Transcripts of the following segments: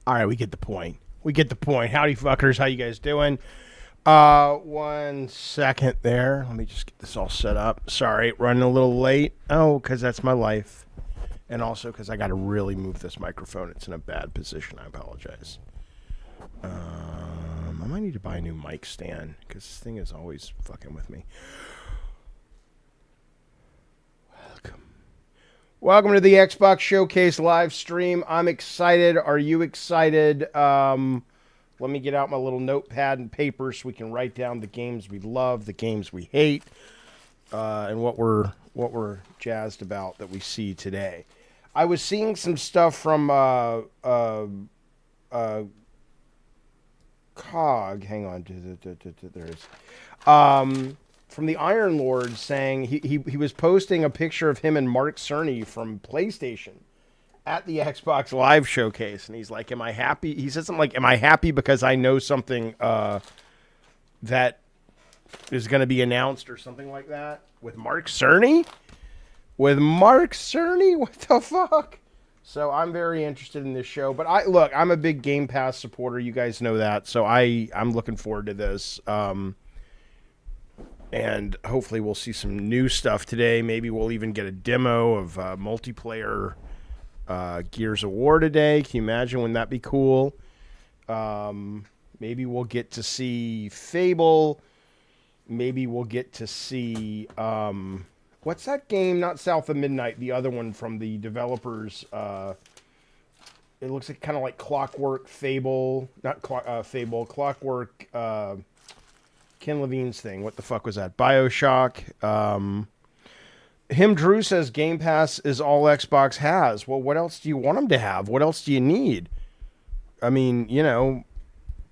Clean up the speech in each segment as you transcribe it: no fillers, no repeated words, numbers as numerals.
All right, we get the point. We get the point. Howdy, fuckers. How you guys doing? 1 second there. Let me just get this all set up. Sorry, running a little late. Oh, because that's my life. And also because I got to really move this microphone. It's in a bad position. I apologize. I might need to buy a new mic stand because this thing is always fucking with me. Welcome to the Xbox Showcase live stream. I'm excited. Are you excited? Let me get out my little notepad and paper so we can write down the games we love, the games we hate, and what we're jazzed about that we see today. I was seeing some stuff from Cog. Hang on, there it is. From the Iron Lord saying he was posting a picture of him and Mark Cerny from PlayStation at the Xbox Live Showcase, and he's like, "Am I happy?" He said something like, "Am I happy because I know something that is going to be announced or something like that with Mark Cerny?" With Mark Cerny, what the fuck? So I'm very interested in this show, but I'm a big Game Pass supporter. You guys know that, so I'm looking forward to this. And hopefully we'll see some new stuff today. Maybe we'll even get a demo of multiplayer Gears of War today. Can you imagine? Wouldn't that be cool? Maybe we'll get to see Fable. Maybe we'll get to see... what's that game? Not South of Midnight. The other one from the developers. It looks like kind of like Clockwork Fable. Not Fable. Clockwork... Ken Levine's thing. What the fuck was that? BioShock. Drew says Game Pass is all Xbox has. Well, what else do you want them to have? What else do you need? I mean,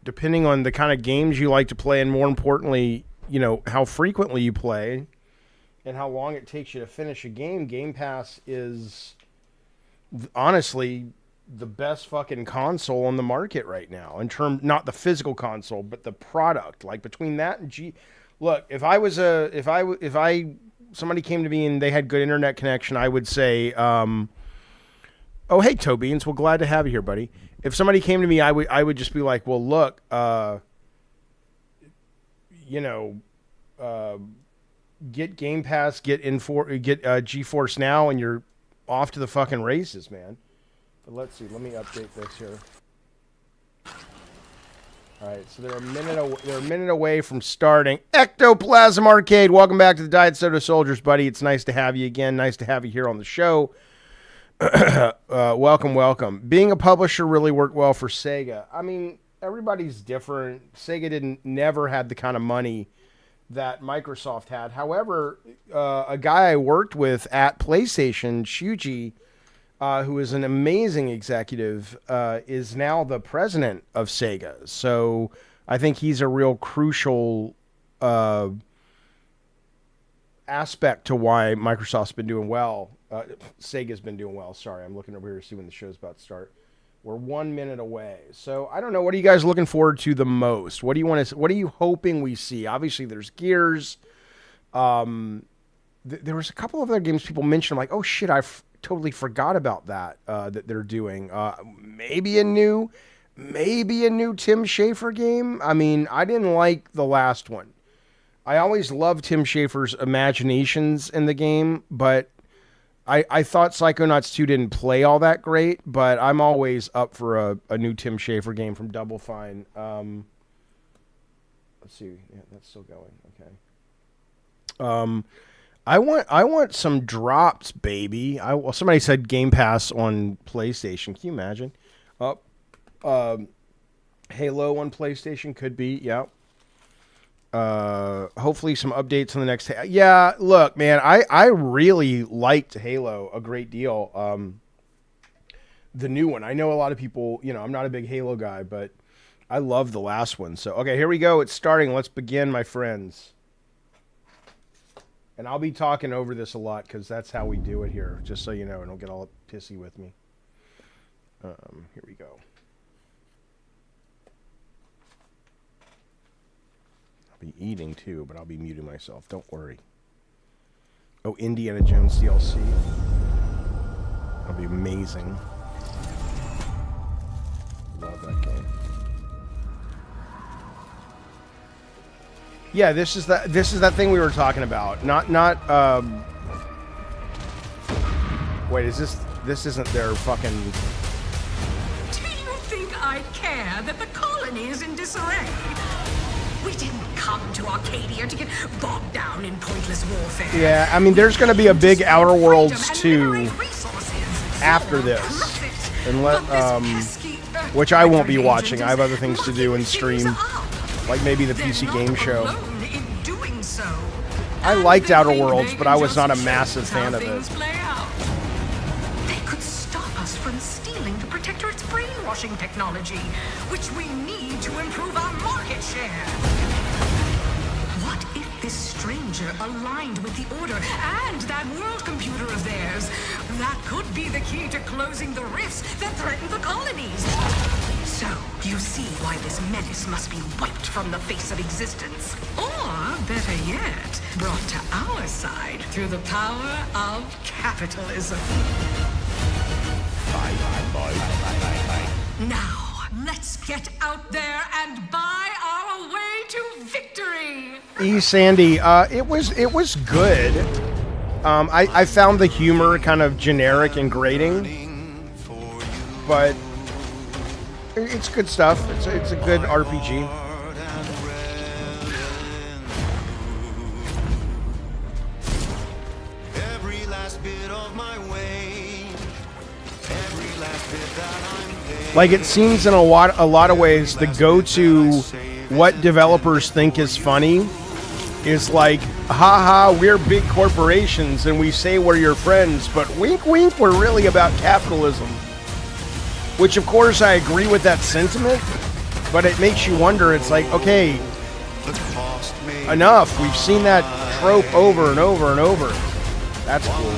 depending on the kind of games you like to play, and more importantly, how frequently you play and how long it takes you to finish a game, Game Pass is honestly the best fucking console on the market right now. In term, not the physical console, but the product. Like between that and look, if somebody came to me and they had good internet connection, I would say, oh hey Tobeans, well glad to have you here, buddy. If somebody came to me, I would just be like, well look, get Game Pass, get GeForce Now, and you're off to the fucking races, man. Let's see. Let me update this here. All right, so they're a minute away from starting. Ectoplasm Arcade, welcome back to the Diet Soda Soldiers, buddy. It's nice to have you again. Nice to have you here on the show. Welcome. Being a publisher really worked well for Sega. I mean, everybody's different. Sega never had the kind of money that Microsoft had. However, a guy I worked with at PlayStation, Shuji, who is an amazing executive, is now the president of Sega. So I think he's a real crucial aspect to why Microsoft's been doing well. Sega's been doing well. Sorry, I'm looking over here to see when the show's about to start. We're 1 minute away. So I don't know. What are you guys looking forward to the most? What are you hoping we see? Obviously, there's Gears. There was a couple of other games people mentioned. I'm like, oh shit, I've totally forgot about that they're doing. Maybe a new Tim Schafer game. I mean, I didn't like the last one. I always loved Tim Schafer's imaginations in the game, but I thought Psychonauts 2 didn't play all that great, but I'm always up for a new Tim Schafer game from Double Fine. Let's see. Yeah, that's still going. Okay. I want some drops, baby. Somebody said Game Pass on PlayStation. Can you imagine? Halo on PlayStation could be. Yeah. Hopefully some updates on the next. Yeah. Look, man, I really liked Halo a great deal. The new one. I know a lot of people. I'm not a big Halo guy, but I love the last one. So okay, here we go. It's starting. Let's begin, my friends. And I'll be talking over this a lot because that's how we do it here, just so you know, and don't get all pissy with me. Here we go. I'll be eating too, but I'll be muting myself. Don't worry. Oh, Indiana Jones DLC. That'll be amazing. Love Yeah, this is that thing we were talking about. Not wait, is this isn't their fucking... Do you think I care that the colony is in disarray? We didn't come to Arcadia to get bogged down in pointless warfare. Yeah, I mean, there's going to be a big Outer Worlds 2 after this. Which I won't be watching. I have other things to do and stream. Like maybe the PC Game Show. I liked Outer Worlds, but I was not a massive fan of it. They could stop us from stealing the Protectorate's brainwashing technology, which we need to improve our market share. What if this stranger aligned with the Order and that world computer of theirs? That could be the key to closing the rifts that threaten the colonies. So, you see why this menace must be wiped from the face of existence. Or, better yet, brought to our side through the power of capitalism. Now, let's get out there and buy our way to victory! Sandy, it was good. I found the humor kind of generic and grating, but it's good stuff. It's a good RPG. Like, it seems in a lot of ways the go-to what developers think is funny is like, haha, we're big corporations and we say we're your friends, but wink wink, we're really about capitalism. Which, of course, I agree with that sentiment, but it makes you wonder. It's like, okay, enough. We've seen that trope over and over and over. That's cool.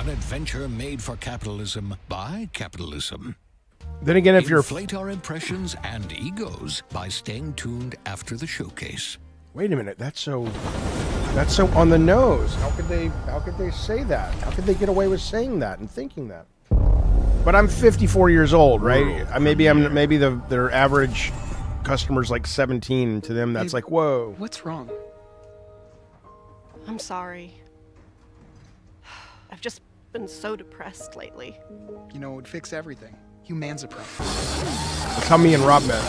Adventure made for capitalism by capitalism. Then again, if you're... Inflate our impressions and egos by staying tuned after the showcase. Wait a minute, that's so on the nose. How could they say that? How could they get away with saying that and thinking that? But I'm 54 years old, right? Maybe their average customer's like 17. To them, that's like, whoa. What's wrong? I'm sorry. I've just been so depressed lately. You know, it would fix everything. Humanzaprom. That's how me and Rob met.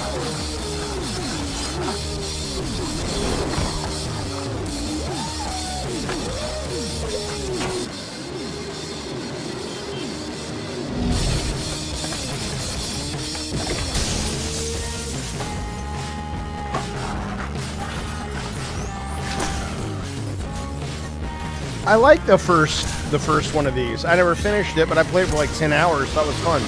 I like the first one of these. I never finished it, but I played for like 10 hours. That was fun.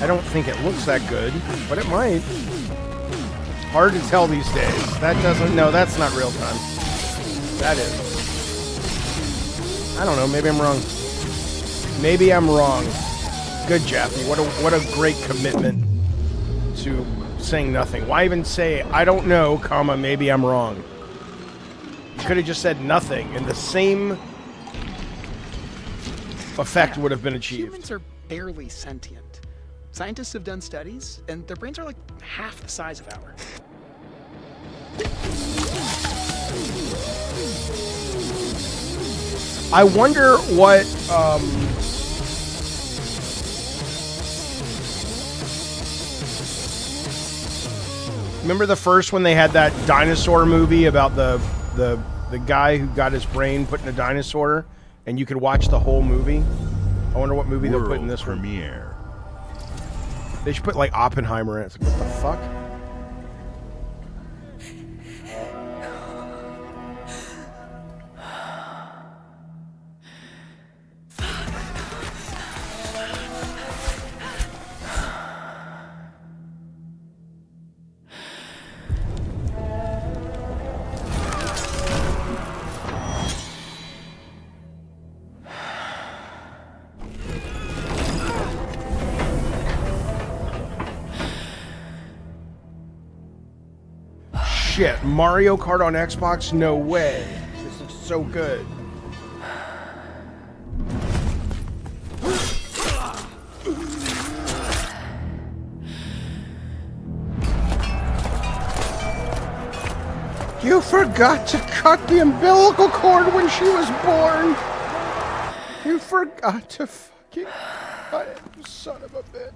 I don't think it looks that good, but it might. Hard to tell these days. No, that's not real time. That is. I don't know, maybe I'm wrong. Maybe I'm wrong. Good, Jaffe. What a great commitment to saying nothing. Why even say, I don't know, comma, maybe I'm wrong? You could have just said nothing, and the same effect would have been achieved. Humans are barely sentient. Scientists have done studies, and their brains are like half the size of ours. I wonder what... Remember the first when they had that dinosaur movie about the guy who got his brain put in a dinosaur, and you could watch the whole movie? I wonder what movie they'll put in this premiere. They should put like Oppenheimer in it. It's like, what the fuck? shit. Mario Kart on Xbox? No way. This looks so good. You forgot to cut the umbilical cord when she was born. You forgot to fucking cut it, you son of a bitch.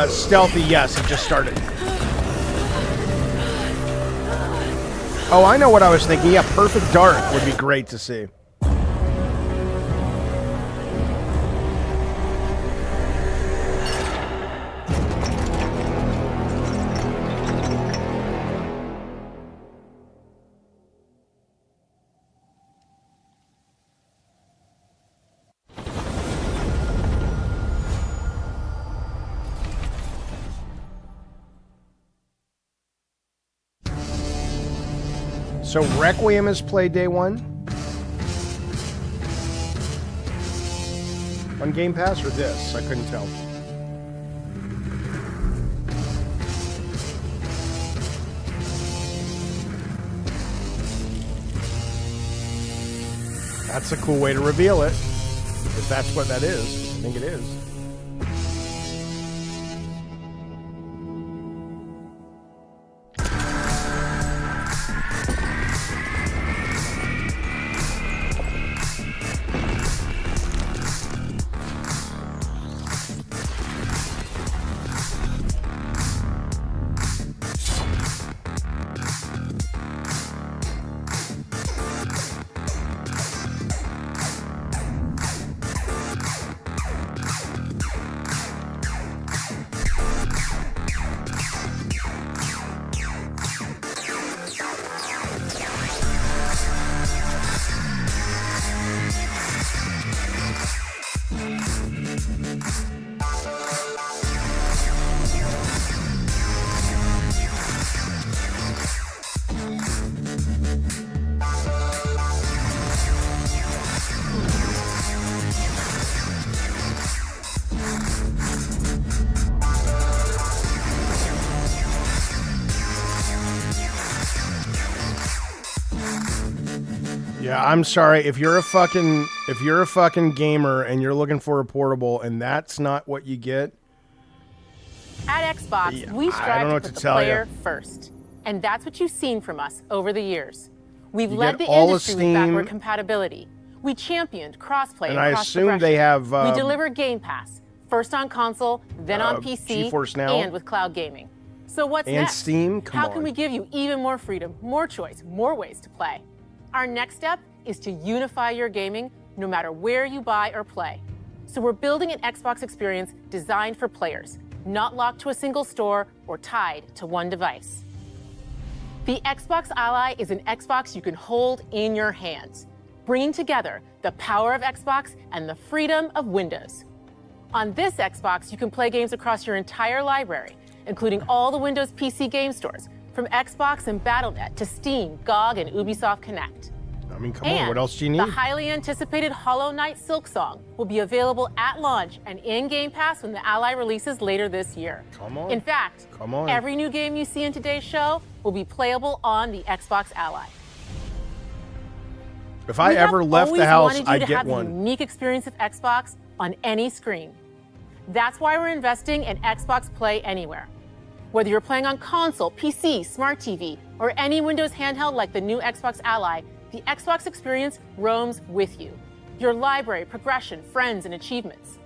Stealthy, yes, it just started. Oh, I know what I was thinking. Yeah, Perfect Dark would be great to see. So Requiem is play day one on Game Pass, or this? I couldn't tell. That's a cool way to reveal it, if that's what that is. I think it is. Yeah, I'm sorry. If you're a fucking gamer and you're looking for a portable and that's not what you get, at Xbox, yeah, we I strive don't know to what put to the tell player ya. first. And that's what you've seen from us over the years. We've You led get the all the industry with Steam- backward compatibility. We championed crossplay And and I assume they have, we deliver Game Pass, first on console, then on PC, GeForce Now. and with cloud gaming. So what's And next? Steam? Come How on. can we give you even more freedom, more choice, more ways to play? Our next step is to unify your gaming no matter where you buy or play. So we're building an Xbox experience designed for players, not locked to a single store or tied to one device. The Xbox Ally is an Xbox you can hold in your hands, bringing together the power of Xbox and the freedom of Windows. On this Xbox, you can play games across your entire library, including all the Windows PC game stores, from Xbox and Battle.net to Steam, GOG, and Ubisoft Connect. I mean, come on, what else do you need? The highly anticipated Hollow Knight Silksong will be available at launch and in Game Pass when the Ally releases later this year. Come on. In fact, Come on. every new game you see in today's show will be playable on the Xbox Ally. If I We have ever left the always house, wanted you I'd to get have one. the unique experience of Xbox on any screen. That's why we're investing in Xbox Play Anywhere. Whether you're playing on console, PC, smart TV, or any Windows handheld like the new Xbox Ally, the Xbox experience roams with you. Your library, progression, friends, and achievements.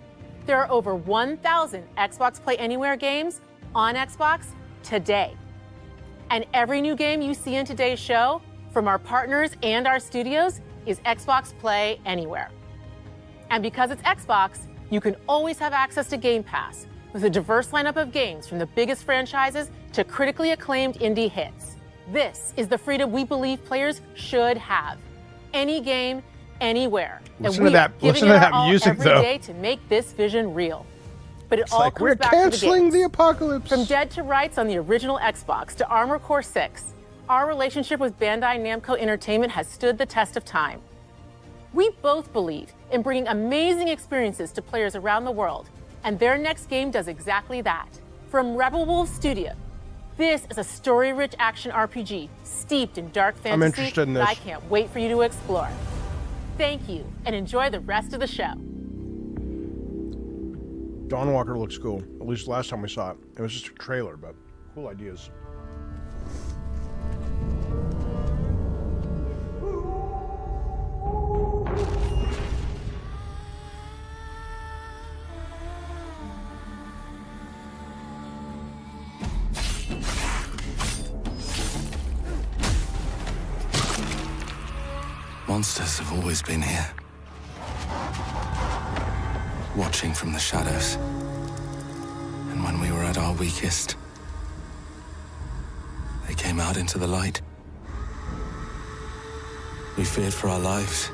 There are over 1,000 Xbox Play Anywhere games on Xbox today. And every new game you see in today's show, from our partners and our studios, is Xbox Play Anywhere. And because it's Xbox, you can always have access to Game Pass with a diverse lineup of games from the biggest franchises to critically acclaimed indie hits. This is the freedom we believe players should have. Any game, anywhere. Listen and to we are that- giving listen to it that our all music, every though. day to make this vision real. But it It's all like, comes we're back to the canceling games. the apocalypse. From Dead to Rights on the original Xbox to Armored Core 6, our relationship with Bandai Namco Entertainment has stood the test of time. We both believe in bringing amazing experiences to players around the world, and their next game does exactly that. From Rebel Wolves Studio, this is a story-rich action RPG steeped in dark fantasy I'm interested in this. that I can't wait for you to explore. Thank you, and enjoy the rest of the show. Dawnwalker looks cool. At least last time we saw it. It was just a trailer, but cool ideas. Monsters have always been here, watching from the shadows. And when we were at our weakest, they came out into the light. We feared for our lives,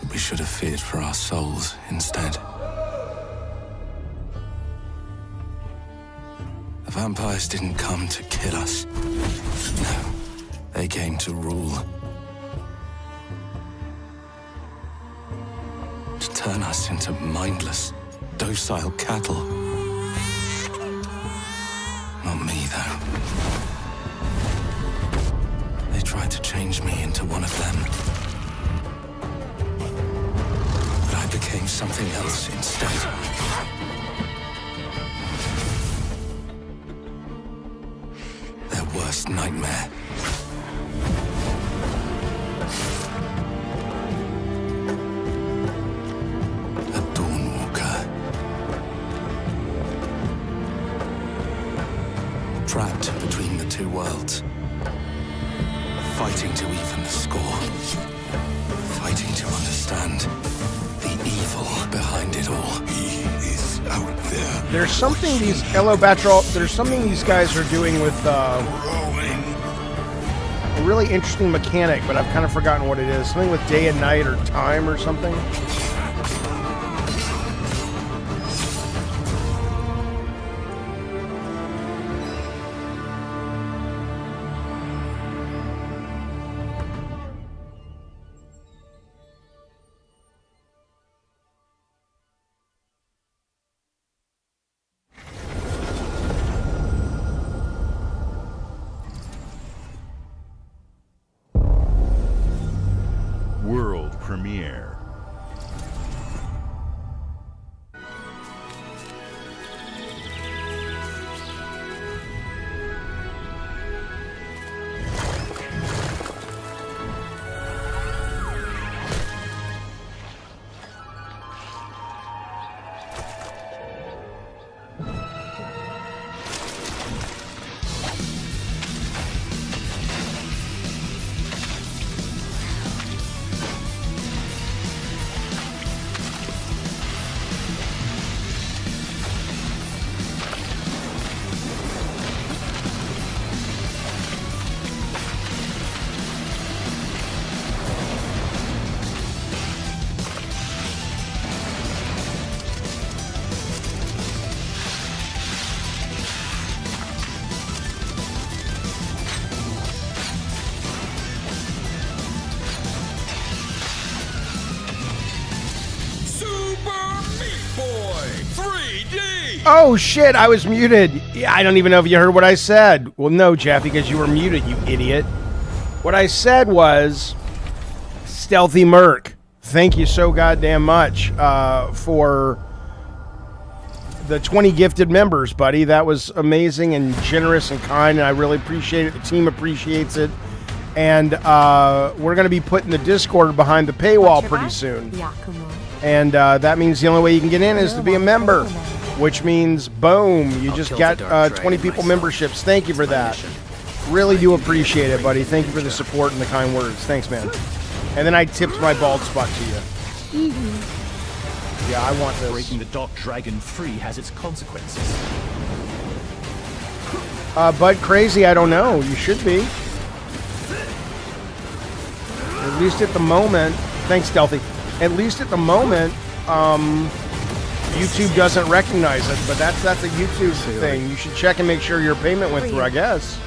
but we should have feared for our souls instead. The vampires didn't come to kill us. No, they came to rule. To turn us into mindless, docile cattle. Not me, though. They tried to change me into one of them. But I became something else instead. Their worst nightmare. Trapped between the two worlds. Fighting to even the score. Fighting to understand the evil behind it all. He is out there. There's something these there's something these guys are doing with a really interesting mechanic, but I've kind of forgotten what it is. Something with day and night or time or something. World premiere. Oh shit, I was muted. Yeah, I don't even know if you heard what I said. Well, no, Jaffe, because you were muted, you idiot. What I said was, Stealthy Merc, thank you so goddamn much for the 20 gifted members, buddy. That was amazing and generous and kind, and I really appreciate it. The team appreciates it. And we're going to be putting the Discord behind the paywall pretty soon. And that means the only way you can get in is to be a member, which means, boom, you just got 20 people memberships. Thank you for that. Really do appreciate it, buddy. Thank you for the support and the kind words. Thanks, man. And then I tipped my bald spot to you. Yeah, I want this. Breaking the Dark Dragon free has its consequences. Bud Crazy, I don't know. You should be. At least at the moment. Thanks, Stealthy. At least at the moment, YouTube doesn't recognize it, but that's a YouTube thing. You should check and make sure your payment went through, I guess.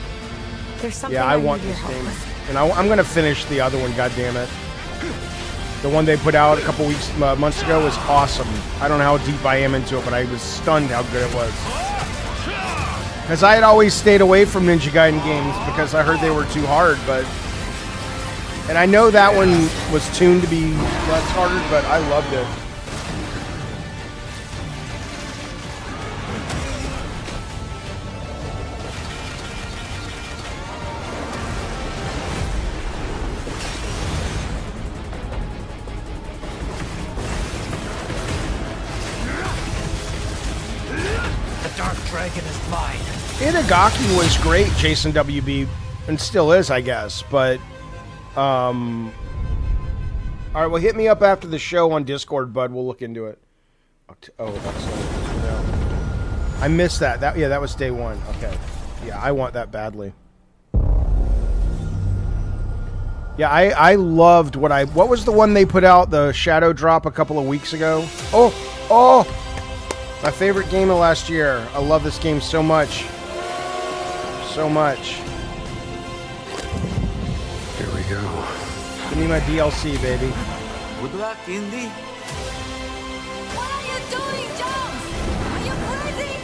There's something Yeah, I need want your this help game. with. And I'm going to finish the other one, goddammit. The one they put out a couple months ago was awesome. I don't know how deep I am into it, but I was stunned how good it was. Because I had always stayed away from Ninja Gaiden games because I heard they were too hard, but... And I know that one was tuned to be less harder, but I loved it. Dragon is mine. Itagaki was great, Jason WB, and still is, I guess. But, all right, well, hit me up after the show on Discord, bud. We'll look into it. Oh, that's no. I missed that. Yeah, that was day one. Okay. Yeah, I want that badly. Yeah, I loved what was the one they put out, the Shadow Drop a couple of weeks ago? Oh! My favorite game of last year. I love this game so much. So much. Here we go. Give me my DLC, baby. Good luck, Indy. What are you doing, Jones? Are you crazy?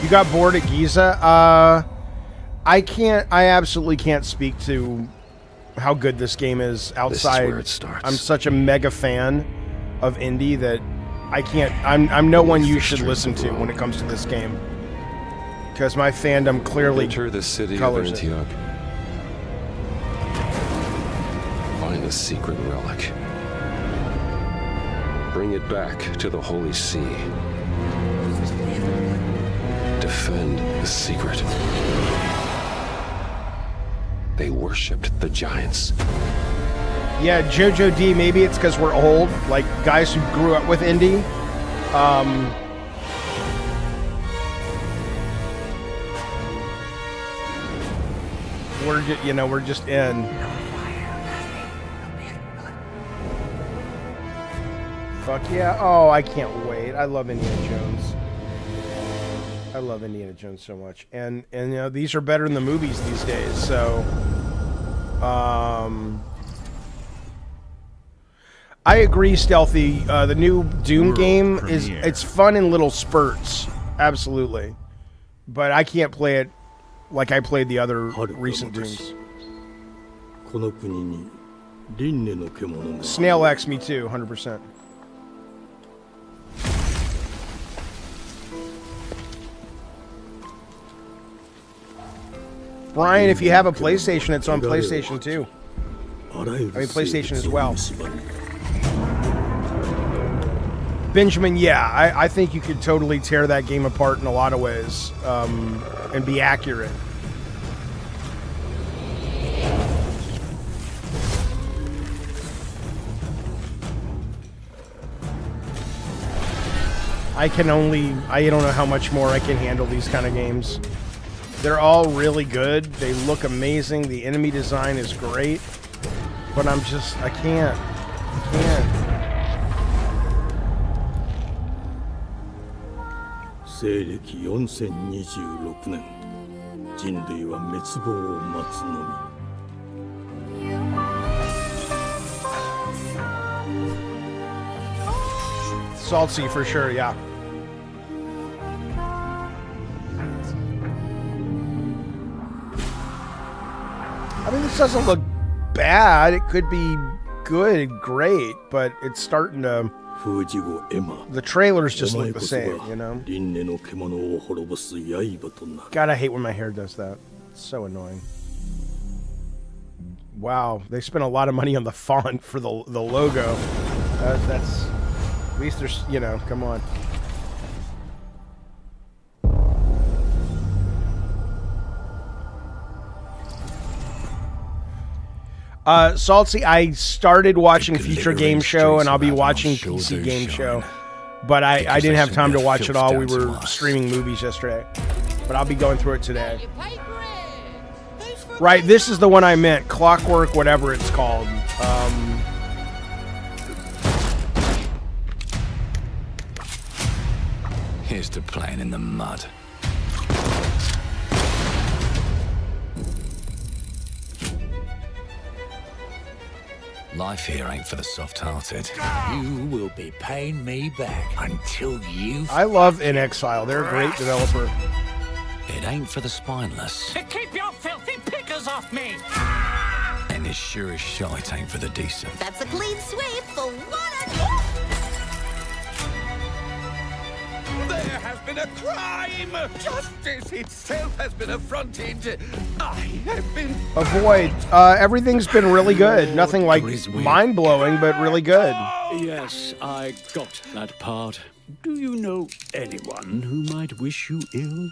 You got bored at Giza? I absolutely can't speak to how good this game is outside. This is where it starts. I'm such a mega fan of indie that I can't. I'm no one you should listen to when it comes to this game, because my fandom clearly Enter the city of colors it. Antioch. Find the secret relic. Bring it back to the Holy See. Defend the secret. They worshipped the giants. Yeah, Jojo D, maybe it's because we're old, like guys who grew up with indie. We're just in. Fuck yeah. Oh, I can't wait. I love Indiana Jones. I love Indiana Jones so much. And these are better than the movies these days, so I agree, Stealthy. The new Doom game it's fun in little spurts, absolutely. But I can't play it like I played the other recent Dooms. Snail X, me too, 100%. Brian, if you have a PlayStation, it's on PlayStation too. I mean, PlayStation as well. Benjamin, yeah, I think you could totally tear that game apart in a lot of ways, and be accurate. I don't know how much more I can handle these kind of games. They're all really good. They look amazing. The enemy design is great. But I can't. Salty for sure, yeah. I mean, this doesn't look bad. It could be good, great, but it's starting to... The trailers just look the same, you know? God, I hate when my hair does that. It's so annoying. Wow, they spent a lot of money on the font for the logo. That's... At least there's, come on. Salty, I started watching Future Game Show, and I'll be watching PC Game Show. But I didn't have time to watch it all. We were streaming movies yesterday. But I'll be going through it today. Right, this is the one I meant. Clockwork, whatever it's called. Here's to playing in the mud. Life here ain't for the soft-hearted. You will be paying me back until you... I love In Exile. They're a great developer. It ain't for the spineless. To keep your filthy pickers off me! And as sure as shite ain't for the decent. That's a clean sweep for one. There has been a crime! Justice itself has been affronted. I have been... Avoid. Everything's been really good. Nothing like mind-blowing, but really good. Yes, I got that part. Do you know anyone who might wish you ill?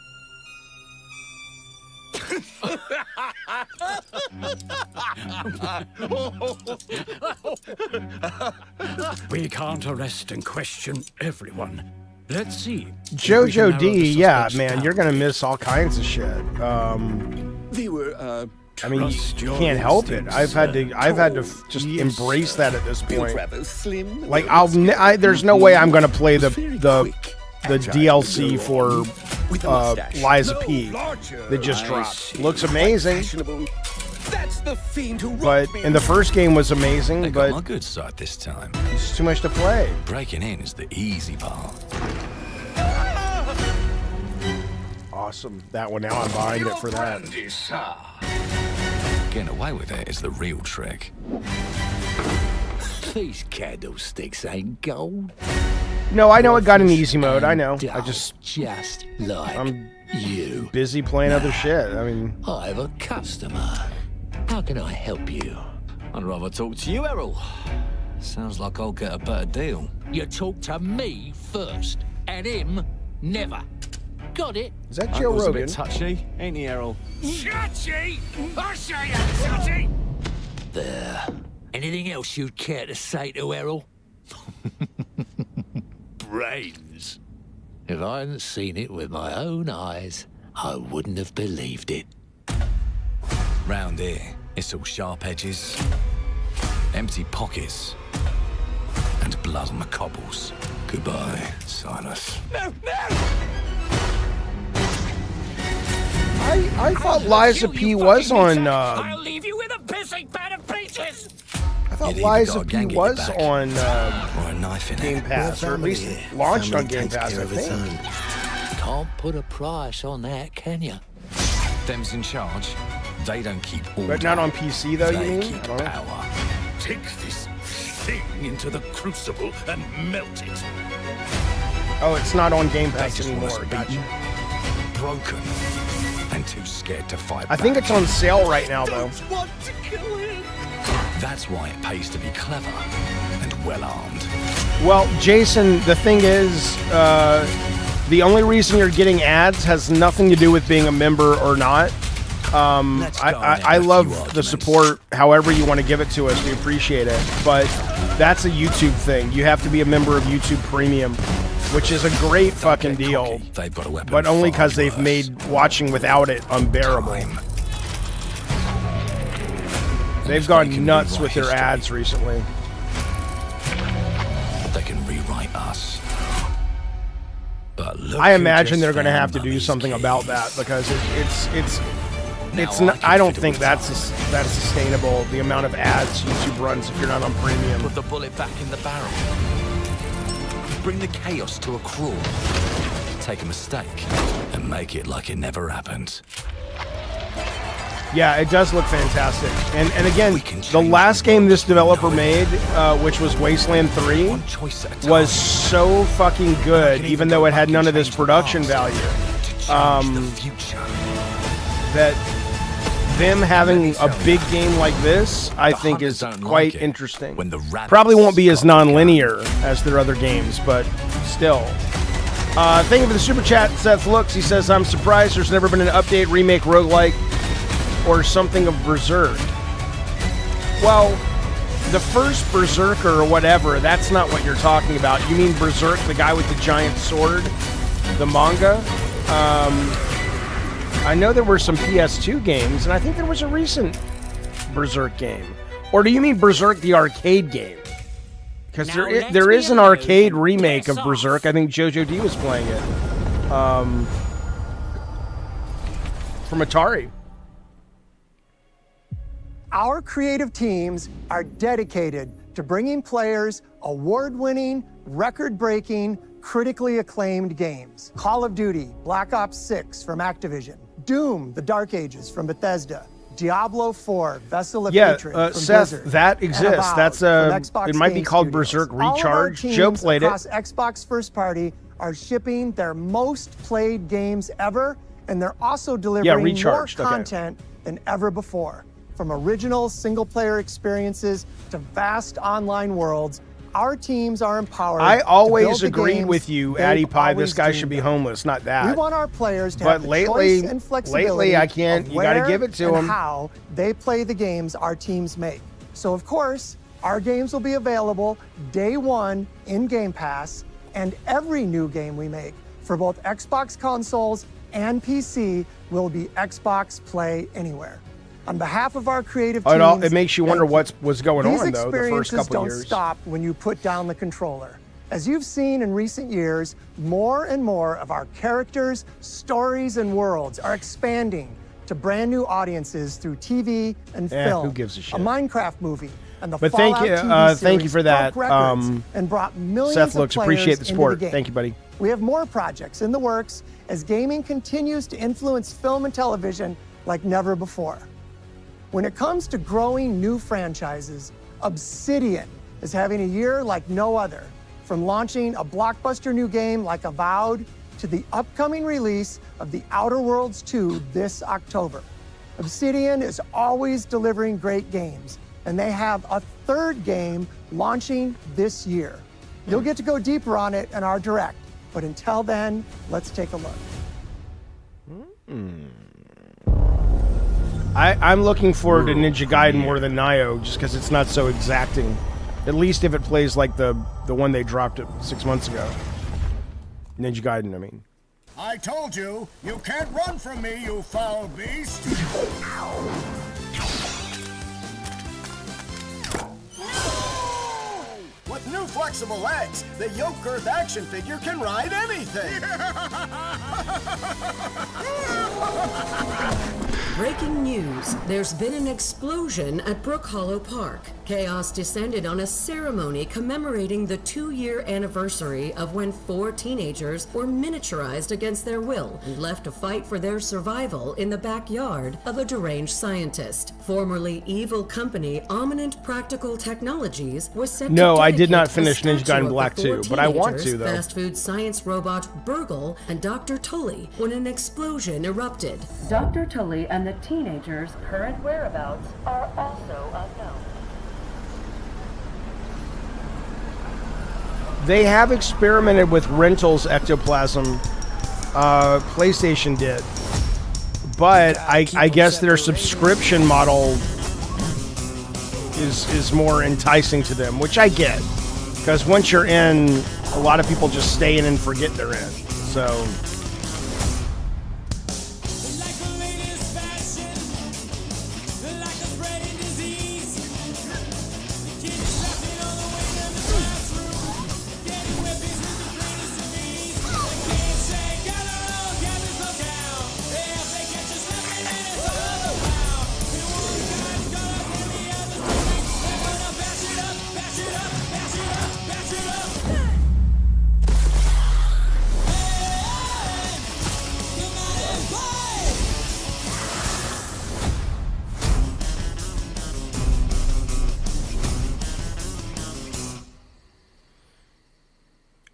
We can't arrest and question everyone. Let's see. Jojo D, yeah, man, you're gonna miss all kinds of shit. They were, I mean, you can't help it. I've had to just embrace that at this point. Like, there's no way I'm gonna play the DLC for Lies of P that just dropped. Looks amazing. That's the fiend who But and the first game was amazing, They but got my good side this time. it's too much to play. Breaking in is the easy part. Awesome. That one, now I'm buying it for that. Getting away with it is the real trick. These candlesticks ain't gold. No, I know it got an easy mode. I know. I just like I'm you. busy playing other shit. I mean, I have a customer. How can I help you? I'd rather talk to you, Errol. Sounds like I'll get a better deal. You talk to me first, and him never. Got it? is that Joe Uncle's a Rogan? bit touchy, ain't he, Errol? Touchy? I say I'm touchy. There. Anything else you'd care to say to Errol? Brains. If I hadn't seen it with my own eyes, I wouldn't have believed it. Round here, it's all sharp edges, empty pockets, and blood on the cobbles. Goodbye, Silas. No, no! I thought Liza P was on. I'll leave you with a pissing bed of pieces! I thought You'd either Liza got a P gang at your was back, on or a knife in Game it. Pass, or at least launched on Game Pass, I think. Can't put a price on that, can you? Them's in charge. They don't keep order. But not on PC though, you They mean? keep I don't know. power. Take this thing into the crucible and melt it. Oh, it's not on Game They Pass just want us anymore. Gotcha. beaten, broken, and too scared to fight I think back. it's on sale right now though. Want to kill him? That's why it pays to be clever and well-armed. Well, Jason, the thing is, the only reason you're getting ads has nothing to do with being a member or not. I love the support however you want to give it to us. We appreciate it. But that's a YouTube thing. You have to be a member of YouTube Premium, which is a great fucking deal. They've got a weapon. But only far because they've worse. made watching without it unbearable. Time. They've If they can gone nuts rewrite with their history, ads recently. They can rewrite us. But look I who imagine just they're going to found have to do Mummy's something keys. about that because it's Now not, can I don't fiddle think with that's time. that's sustainable. The amount of ads YouTube runs if you're not on premium. Put the bullet back in the barrel. Bring the chaos to a crawl. Take a mistake and make it like it never happened. Yeah, it does look fantastic. And again, We can the change last the game world this to developer know it. made, which was Wasteland 3, One choice at a time. was so fucking good, even though it had none of this production value. To change the future. That them having a big game like this, I The think, hunters is don't quite like it interesting. when the rabbits Probably won't be as got the gun. non-linear as their other games, but still. Thank you for the super chat, Seth Looks. He says, I'm surprised there's never been an update, remake, roguelike, or something of Berserk. Well, the first Berserker or whatever, that's not what you're talking about. You mean Berserk, the guy with the giant sword? The manga? I know there were some PS2 games, and I think there was a recent Berserk game. Or do you mean Berserk, the arcade game? Because there is an arcade remake of Berserk. I think Jojo D was playing it. From Atari. Our creative teams are dedicated to bringing players award-winning, record-breaking, critically acclaimed games. Call of Duty, Black Ops 6 from Activision, Doom, The Dark Ages from Bethesda, Diablo 4, Vessel of Hatred from Seth, Blizzard, that exists. That's Xbox it might be Game called Studios. Berserk All of our Recharge. teams Joe played it. across Xbox first party are shipping their most played games ever, and they're also delivering more Recharged, okay. content than ever before. From original single-player experiences to vast online worlds, our teams are empowered. I to always build the agreed games with you, they've Addy Pie. always This guy should dreamed be of. homeless, not that. We want our players to But have the lately- choice and flexibility lately, I can't- of you gotta where give it to and 'em. how they play the games our teams make. So of course, our games will be available day one in Game Pass, and every new game we make for both Xbox consoles and PC will be Xbox Play Anywhere. On behalf of our creative teams, It makes you wonder thank what's going These on, though, the first experiences couple don't years. stop when you put down the controller. As you've seen in recent years, more and more of our characters, stories, and worlds are expanding to brand new audiences through TV and film. Who gives a shit? A Minecraft movie and the But Fallout thank you, TV thank you series for that. broke records and brought millions Seth of Looks, players appreciate the into support. game. Thank you, buddy. We have more projects in the works as gaming continues to influence film and television like never before. When it comes to growing new franchises, Obsidian is having a year like no other. From launching a blockbuster new game like Avowed to the upcoming release of The Outer Worlds 2 this October. Obsidian is always delivering great games, and they have a third game launching this year. You'll get to go deeper on it in our Direct, but until then, let's take a look. I'm looking forward to Ninja Gaiden more than Nioh, just because it's not so exacting. At least if it plays like the one they dropped it 6 months ago. Ninja Gaiden, I mean. I told you, you can't run from me, you foul beast! With new flexible legs, the yoke girth action figure can ride anything! Breaking news. There's been an explosion at Brook Hollow Park. Chaos descended on a ceremony commemorating the 2-year anniversary of when 4 teenagers were miniaturized against their will and left to fight for their survival in the backyard of a deranged scientist. Formerly evil company Ominent Practical Technologies was set No, to I did not dedicate a finish Ninja statue Gaiden of Black the 4 2, but I want to, teenagers, though. Fast food science robot Burgle and Dr. Tully when an explosion erupted. Dr. Tully and the teenagers' current whereabouts are also unknown. They have experimented with rentals ectoplasm. PlayStation did. But I guess their subscription model is more enticing to them, which I get. Because once you're in, a lot of people just stay in and forget they're in. So...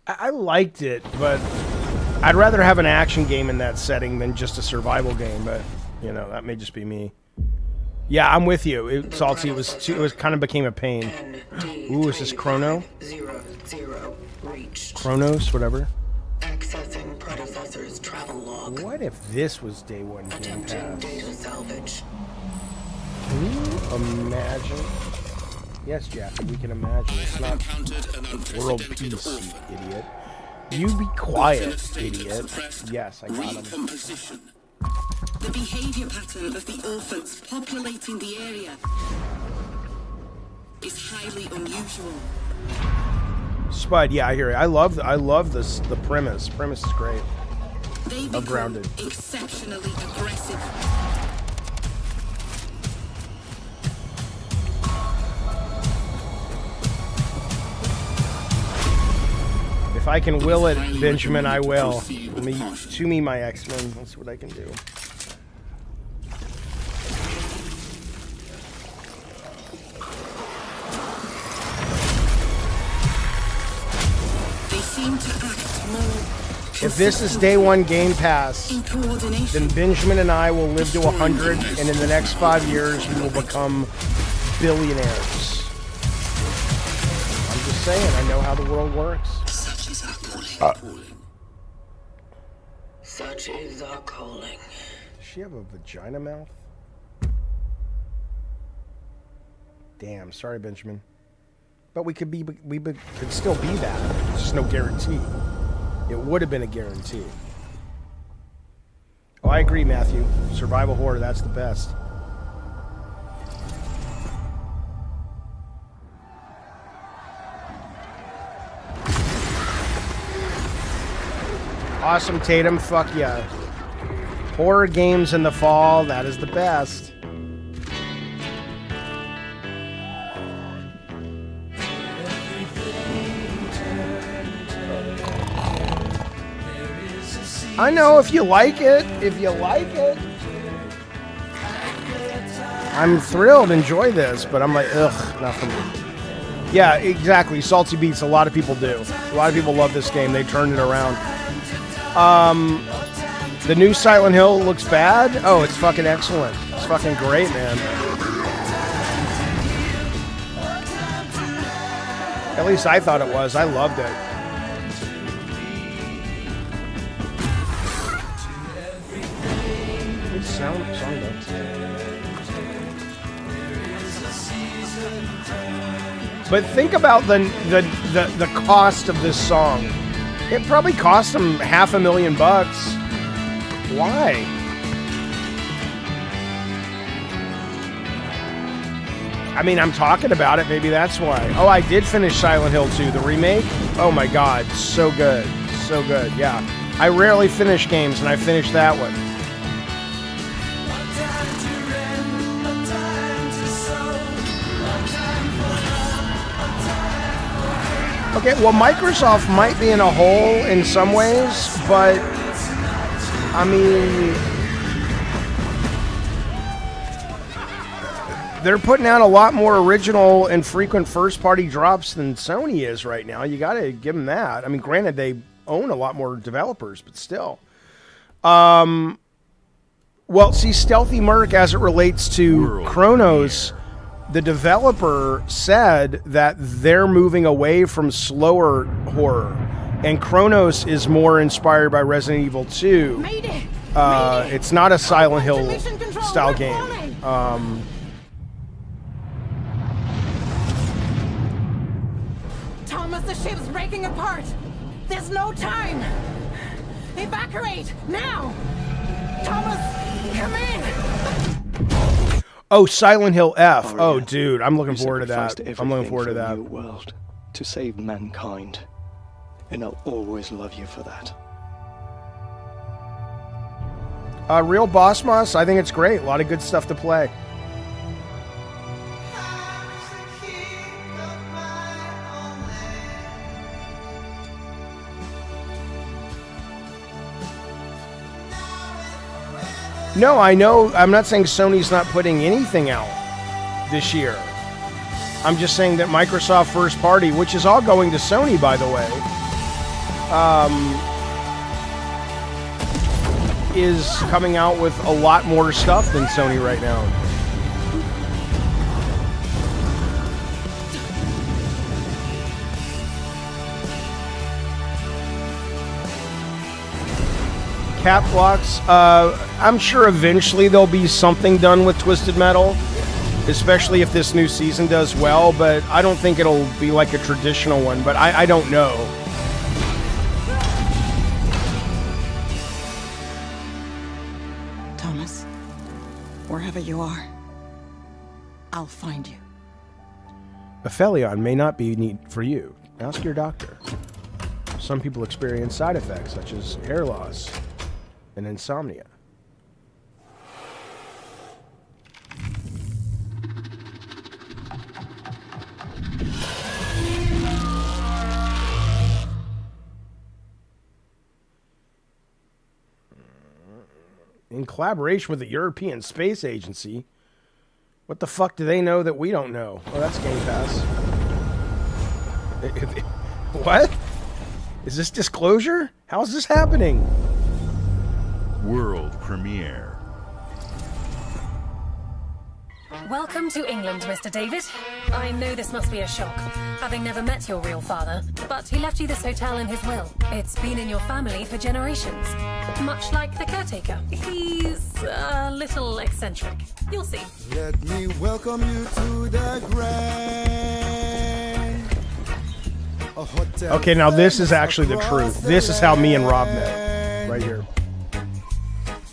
I liked it, but I'd rather have an action game in that setting than just a survival game. But you know, that may just be me. Yeah, I'm with you. Salty. It was kind of became a pain. Ooh, is this Chrono? Chronos, whatever. Accessing predecessor's travel log. What if this was day one Game Pass? Data salvage. Can you imagine? Yes, Jaffe, we can imagine. It's not world peace, you idiot. You be quiet, idiot. Yes, I got him. The behavior pattern of the orphans populating the area is highly unusual. Spud, yeah, I hear it. I love this. The premise. Premise is great. They become grounded. Exceptionally aggressive. If I can will it, Benjamin, I will. To me, my X-Men. That's what I can do. They seem to act more. If this is day one Game Pass, then Benjamin and I will live to 100, and in the next 5 years, we will become billionaires. I'm just saying, I know how the world works. Such is our calling. Such is our calling. Does she have a vagina mouth? Damn, sorry, Benjamin. But we could still be that. There's just no guarantee. It would have been a guarantee. Oh, I agree, Matthew. Survival horror, that's the best. Awesome, Tatum. Fuck yeah. Horror games in the fall, that is the best. I know if you like it. If you like it. I'm thrilled, enjoy this, but I'm like, ugh, not for me. Yeah, exactly. Salty Beats, a lot of people do. A lot of people love this game. They turned it around. The new Silent Hill looks bad. Oh, it's fucking excellent. It's fucking great, man. At least I thought it was. I loved it. Good song though. But think about the cost of this song. It probably cost them $500,000. Why? I mean, I'm talking about it. Maybe that's why. Oh, I did finish Silent Hill 2, the remake. Oh my God, so good. So good, yeah. I rarely finish games, and I finished that one. Okay, well, Microsoft might be in a hole in some ways, but, I mean, they're putting out a lot more original and frequent first-party drops than Sony is right now. You got to give them that. I mean, granted, they own a lot more developers, but still. Well, see, Stealthy Merc, as it relates to Chronos, the developer said that they're moving away from slower horror, and Chronos is more inspired by Resident Evil 2. It's not a Silent Hill style game. Thomas, the ship's breaking apart. There's no time. Evacuate now. Thomas, come in. Oh, Silent Hill F. Oh, dude, I'm looking forward to that. I'm looking forward to that. World to save mankind, and I'll always love you for that. Real Boss Moss, I think it's great. A lot of good stuff to play. No, I know. I'm not saying Sony's not putting anything out this year. I'm just saying that Microsoft first party, which is all going to Sony, by the way, is coming out with a lot more stuff than Sony right now. Cap blocks. I'm sure eventually there'll be something done with Twisted Metal, especially if this new season does well, but I don't think it'll be like a traditional one, but I don't know. Thomas, wherever you are, I'll find you. Aphelion may not be neat for you. Ask your doctor. Some people experience side effects such as hair loss and insomnia. In collaboration with the European Space Agency. What the fuck do they know that we don't know? Oh, that's Game Pass. What? Is this disclosure? How's this happening? World premiere. Welcome to England, Mr. David. I know this must be a shock, having never met your real father, but he left you this hotel in his will. It's been in your family for generations, much like the caretaker. He's a little eccentric. You'll see. Let me welcome you to the grand hotel. Okay, now this is actually the truth. This is how me and Rob met. Right here.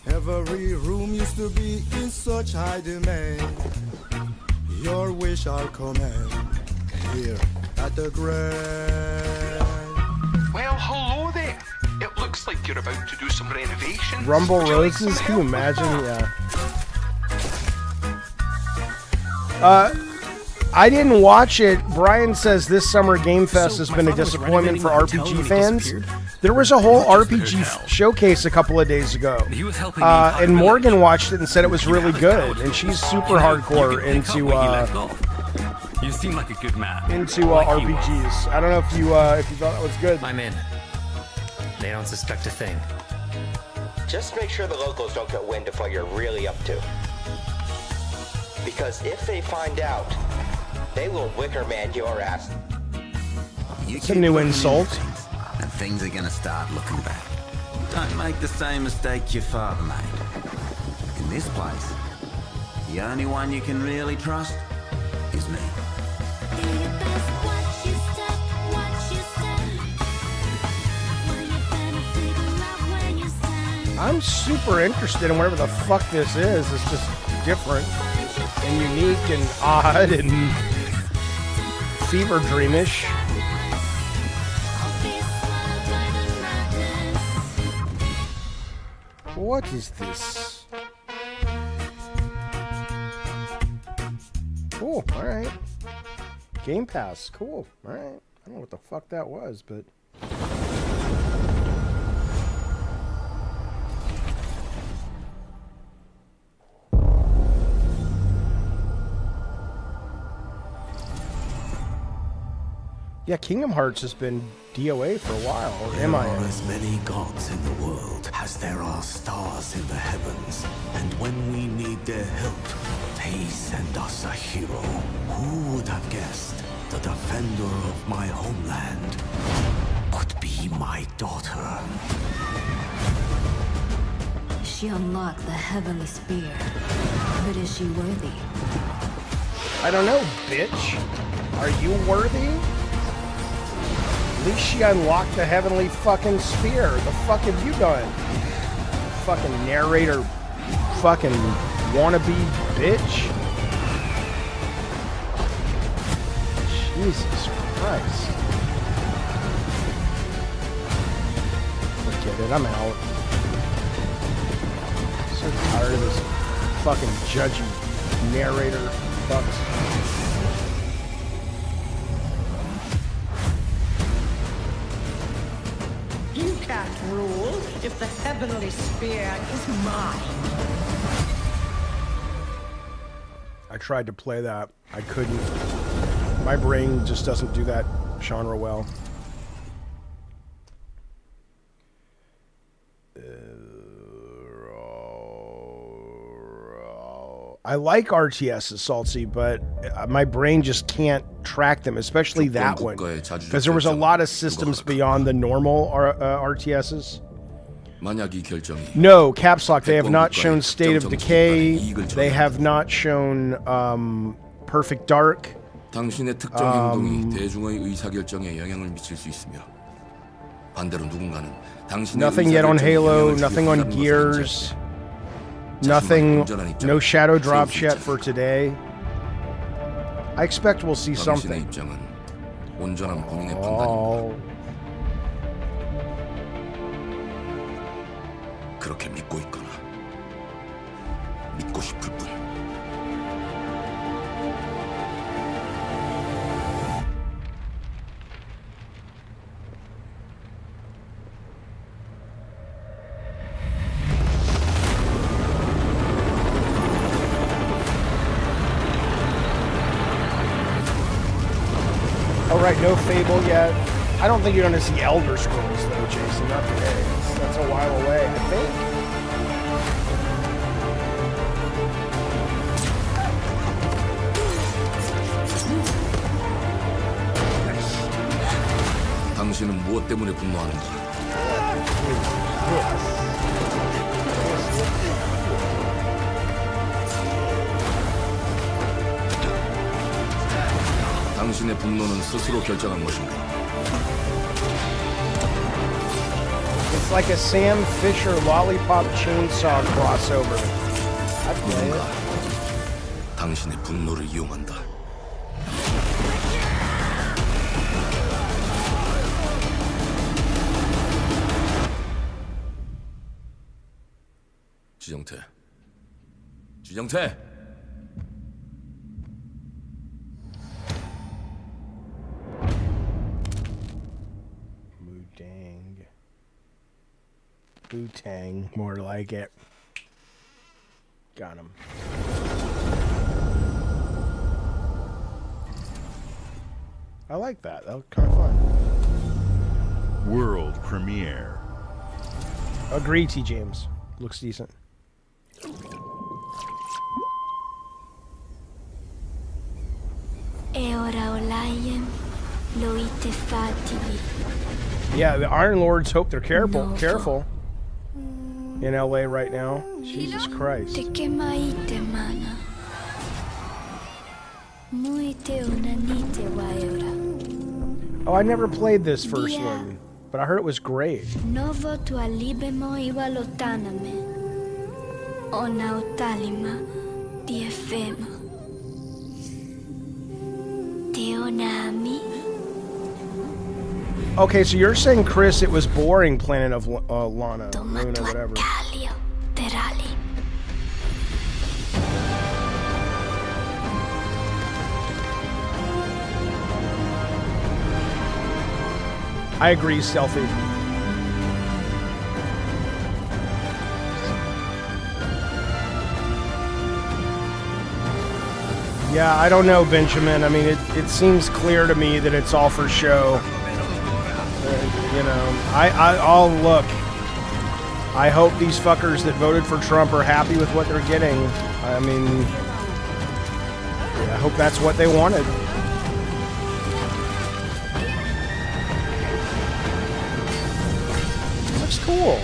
Every room used to be in such high demand. Your wish I'll command here at the grand. Well, hello there. It looks like you're about to do some renovations. Rumble Would you like some Roses, can you help? imagine? Yeah. I didn't watch it. Brian says this summer Game Fest has been a disappointment for RPG fans. There was a whole RPG showcase a couple of days ago. And Morgan watched it and said it was really good. And she's super hardcore into You seem like a good man. into RPGs. I don't know if you thought that was good. I'm in. They don't suspect a thing. Just make sure the locals don't get wind of what you're really up to. Because if they find out, they will wicker man your ass. It's a new insult. And things are gonna start looking bad. Don't make the same mistake your father made. In this place, the only one you can really trust is me. I'm super interested in whatever the fuck this is. It's just different and unique and odd and fever dreamish. What is this? Cool, alright. Game Pass, cool, alright. I don't know what the fuck that was, but... Yeah, Kingdom Hearts has been DOA for a while, or There MIA. are as many gods in the world as there are stars in the heavens. And when we need their help, they send us a hero. Who would have guessed the defender of my homeland could be my daughter? She unlocked the heavenly spear. But is she worthy? I don't know, bitch. Are you worthy? At least she unlocked the heavenly fucking spear. The fuck have you done? Fucking narrator, fucking wannabe bitch. Jesus Christ. Forget it, I'm out. So tired of this fucking judgy narrator fucks. You can't rule if the heavenly spear is mine. I tried to play that. I couldn't. My brain just doesn't do that genre well. I like RTSs, Salty, but my brain just can't track them, especially that one. Because there was a lot of systems beyond the normal RTSs. No, Caps Lock, they have not shown State of Decay. They have not shown Perfect Dark. 당신의 특정 행동이 대중의 의사결정에 영향을 미칠 수 있으며 반대로 누군가는 당신의 Nothing yet on Halo, nothing on Gears. Nothing, no shadow drops yet for today. I expect we'll see something. 온전한 본인의 판단입니다. Oh. 그렇게 믿고 있거나 믿고 싶을 뿐. All right, no Fable yet. I don't think you're going to see Elder Scrolls, though, Jason. Not today. That's a while away, I think. 당신은 무엇 때문에 분노하는가? 당신의 분노는 스스로 결정한 것인가? It's like a Sam Fisher Lollipop Chainsaw crossover. I play it. 당신의 분노를 이용한다. 지정태. Wu-Tang, more like it. Got him. I like that. That was kind of fun. World premiere. Agree, T. James. Looks decent. Yeah, the Iron Lords hope they're careful. Careful. In LA right now. Jesus Christ. Oh, I never played this first one, but I heard it was great. Okay, so you're saying, Chris, it was boring, Planet of Luna, whatever. I agree, Stealthy. Yeah, I don't know, Benjamin. I mean, it seems clear to me that it's all for show. You know, I'll look. I hope these fuckers that voted for Trump are happy with what they're getting. I mean, I hope that's what they wanted. Looks cool.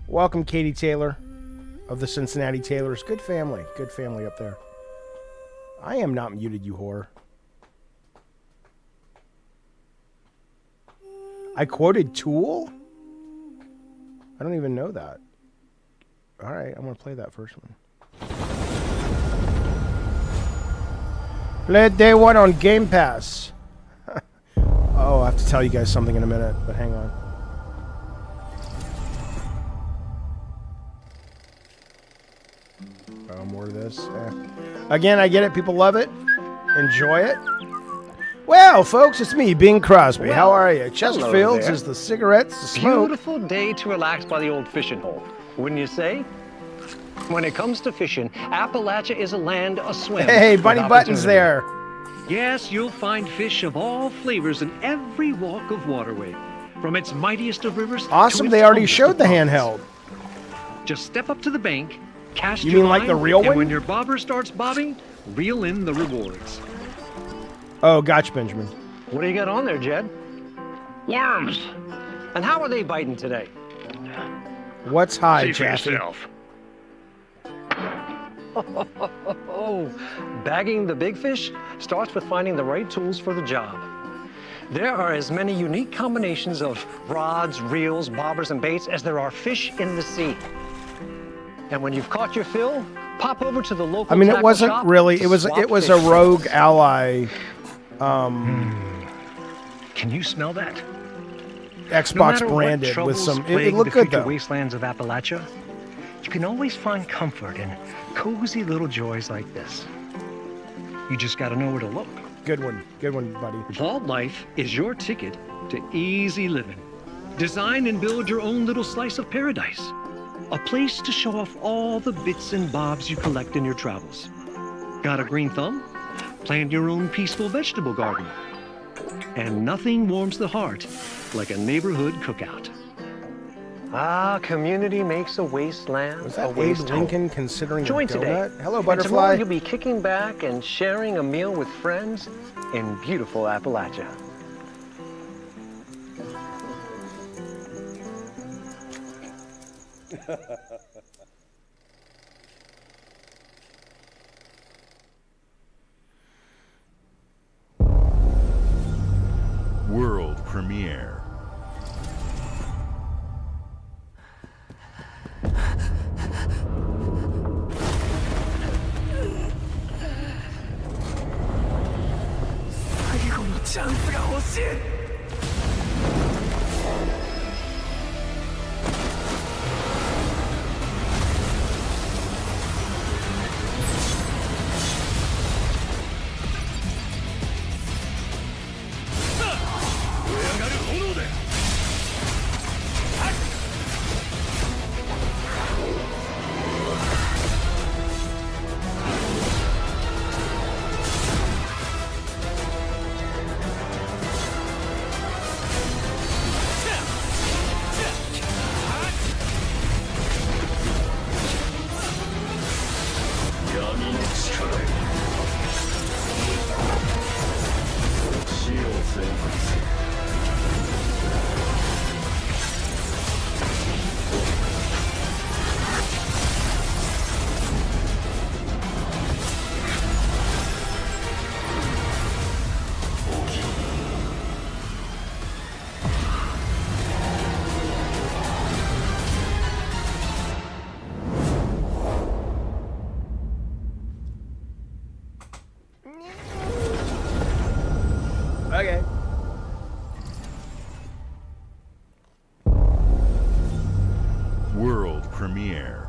Welcome, Katie Taylor of the Cincinnati Taylors. Good family up there. I am not muted, you whore. I quoted Tool? I don't even know that. All right, I'm going to play that first one. Play day one on Game Pass. Oh, I have to tell you guys something in a minute, but hang on. Oh, more of this. Again, I get it. People love it. Enjoy it. Well, folks, it's me, Bing Crosby. How are you? Chesterfields is the cigarettes, the smoke. Beautiful day to relax by the old fishing hole, wouldn't you say? When it comes to fishing, Appalachia is a land aswim. Hey, Bunny Button's there. Yes, you'll find fish of all flavors in every walk of waterway, from its mightiest of rivers. Awesome, they already showed the handheld. Just step up to the bank, cast you your mean line, like the real and one? when your bobber starts bobbing, reel in the rewards. Oh, gotcha, Benjamin. What do you got on there, Jed? Worms. And how are they biting today? What's high, See for Jaffe? yourself. Bagging the big fish starts with finding the right tools for the job. There are as many unique combinations of rods, reels, bobbers, and baits as there are fish in the sea. And when you've caught your fill, pop over to the local I mean, it tackle wasn't shop really. to It was swap a fish. Rogue Ally. Can you smell that? Xbox No matter branded what with some. troubles It plague looked the good future though. wastelands of Appalachia, you can always find comfort in cozy little joys like this. You just got to know where to look. Good one, buddy. Wildlife is your ticket to easy living. Design and build your own little slice of paradise. A place to show off all the bits and bobs you collect in your travels. Got a green thumb? Plant your own peaceful vegetable garden. And nothing warms the heart like a neighborhood cookout. Ah, community makes a wasteland. Was that a Abe waste Lincoln home. considering Join a donut? today. Hello, And tomorrow butterfly. you'll be kicking back and sharing a meal with friends in beautiful Appalachia. World premiere. Okay. World premiere.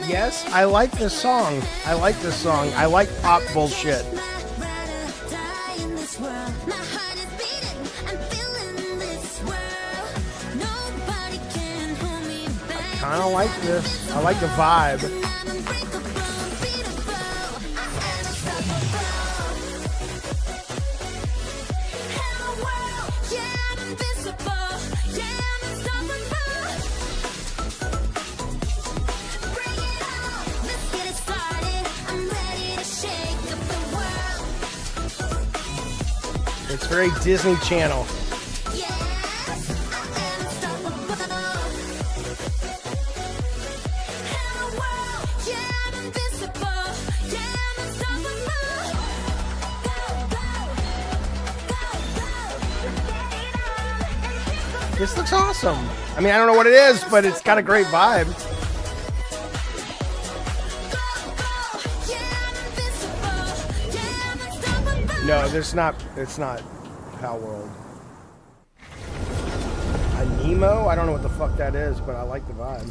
Yes, I like this song. I like this song. I like pop bullshit. I kind of like this. I like the vibe. It's very Disney Channel. This looks awesome. I mean, I don't know what it is, but it's got a great vibe. No, it's not Pal World. A Nemo? I don't know what the fuck that is, but I like the vibe.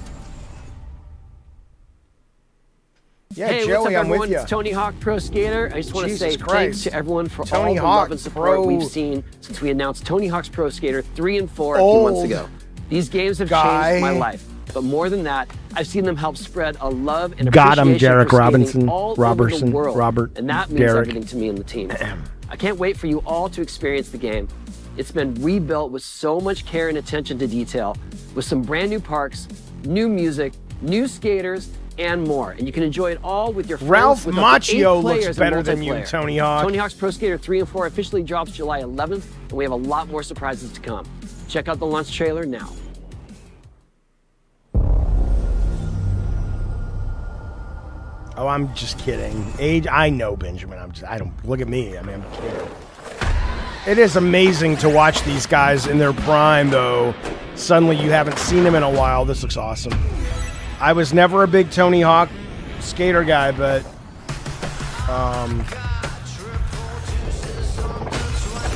Yeah, hey, Joey, what's up, I'm everyone? with you. It's Tony Hawk Pro Skater. I just want to say Jesus thanks Christ. to everyone for Tony all the Hawk love and support Pro- we've seen since we announced Tony Hawk's Pro Skater 3 and 4 a few Old months ago. These games have guy. changed my life. But more than that, I've seen them help spread a love and Got him, appreciation Derek for skating Robinson, all Robertson, over the world. Robert, and that means Derek. everything to me and the team. I can't wait for you all to experience the game. It's been rebuilt with so much care and attention to detail, with some brand new parks, new music, new skaters, and more. And you can enjoy it all with your friends. Ralph with up to 8 Macchio players looks in better than you, multiplayer. Tony Hawk. Tony Hawk's Pro Skater 3 and 4 officially drops July 11th, and we have a lot more surprises to come. Check out the launch trailer now. Oh, I'm just kidding. Age, I know, Benjamin. I don't, look at me. I mean, I'm kidding. It is amazing to watch these guys in their prime, though. Suddenly you haven't seen them in a while. This looks awesome. I was never a big Tony Hawk skater guy, but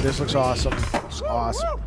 this looks awesome. It's awesome.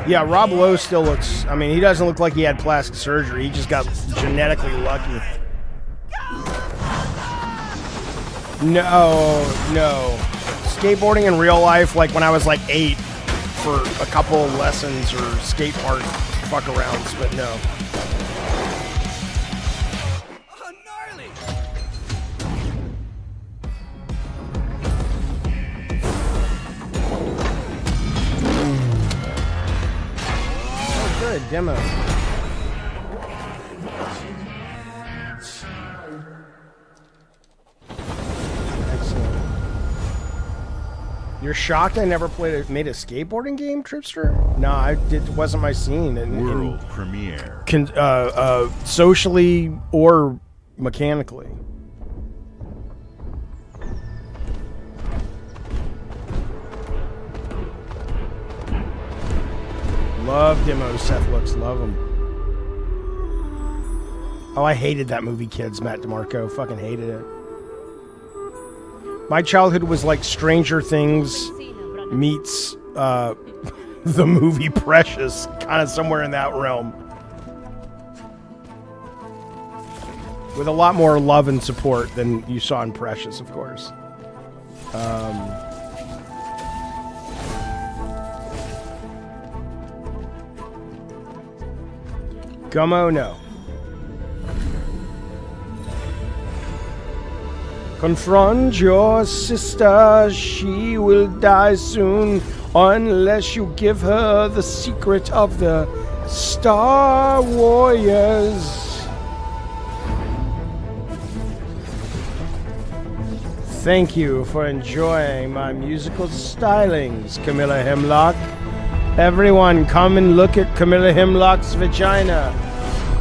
Yeah, Rob Lowe still looks, I mean, he doesn't look like he had plastic surgery. He just got genetically lucky. No. Skateboarding in real life, like when I was like 8 for a couple of lessons or skate park fuck arounds, but no. Good demo. Excellent. You're shocked I never made a skateboarding game, Tripster? No, it wasn't my scene. World premiere. Socially or mechanically. Love demos, Seth looks, love them. Oh, I hated that movie, kids, Matt DeMarco. Fucking hated it. My childhood was like Stranger Things meets the movie Precious, kind of somewhere in that realm. With a lot more love and support than you saw in Precious, of course. Gummo, no. Confront your sister, she will die soon unless you give her the secret of the Star Warriors. Thank you for enjoying my musical stylings, Camilla Hemlock. Everyone, come and look at Camilla Hemlock's vagina.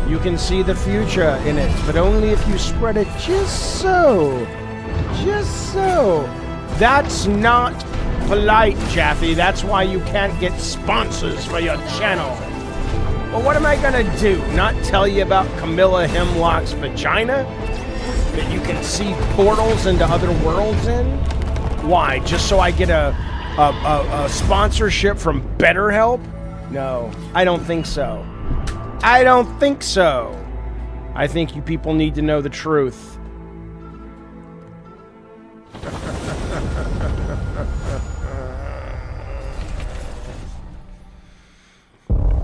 You can see the future in it, but only if you spread it just so. Just so. That's not polite, Jaffe. That's why you can't get sponsors for your channel. Well, what am I gonna do? Not tell you about Camilla Hemlock's vagina? That you can see portals into other worlds in? Why? Just so I get a sponsorship from BetterHelp? No, I don't think so. I don't think so. I think you people need to know the truth.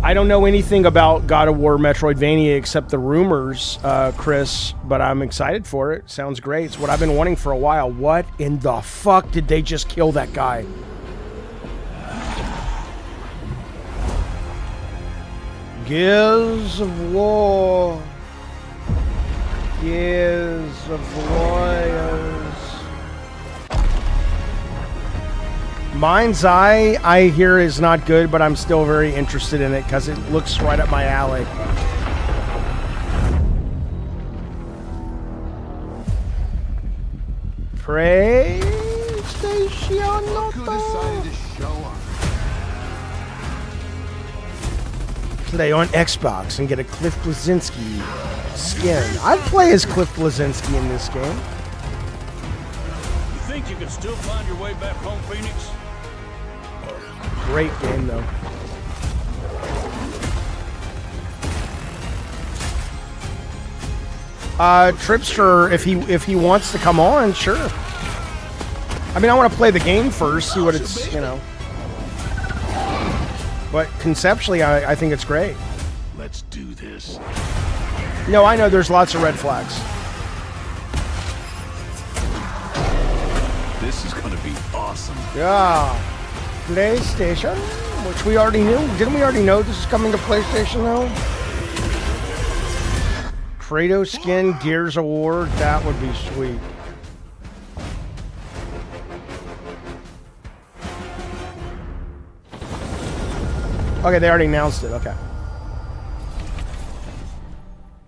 I don't know anything about God of War Metroidvania except the rumors, Chris, but I'm excited for it. Sounds great. It's what I've been wanting for a while. What in the fuck did they just kill that guy? Gears of War. Gears of Warriors. Mind's Eye, I hear, is not good, but I'm still very interested in it because it looks right up my alley. PlayStation Play on Xbox and get a Cliff Bleszinski skin. I'd play as Cliff Bleszinski in this game. You think you can still find your way back home, Phoenix? Great game, though. Tripster, if he wants to come on, sure. I mean, I want to play the game first, see what it's, you know. But conceptually, I think it's great. Let's do this. No, I know there's lots of red flags. awesome. Yeah. PlayStation, which we already knew. Didn't we already know this is coming to PlayStation though? Kratos skin, Gears of War, that would be sweet. Okay, they already announced it. Okay.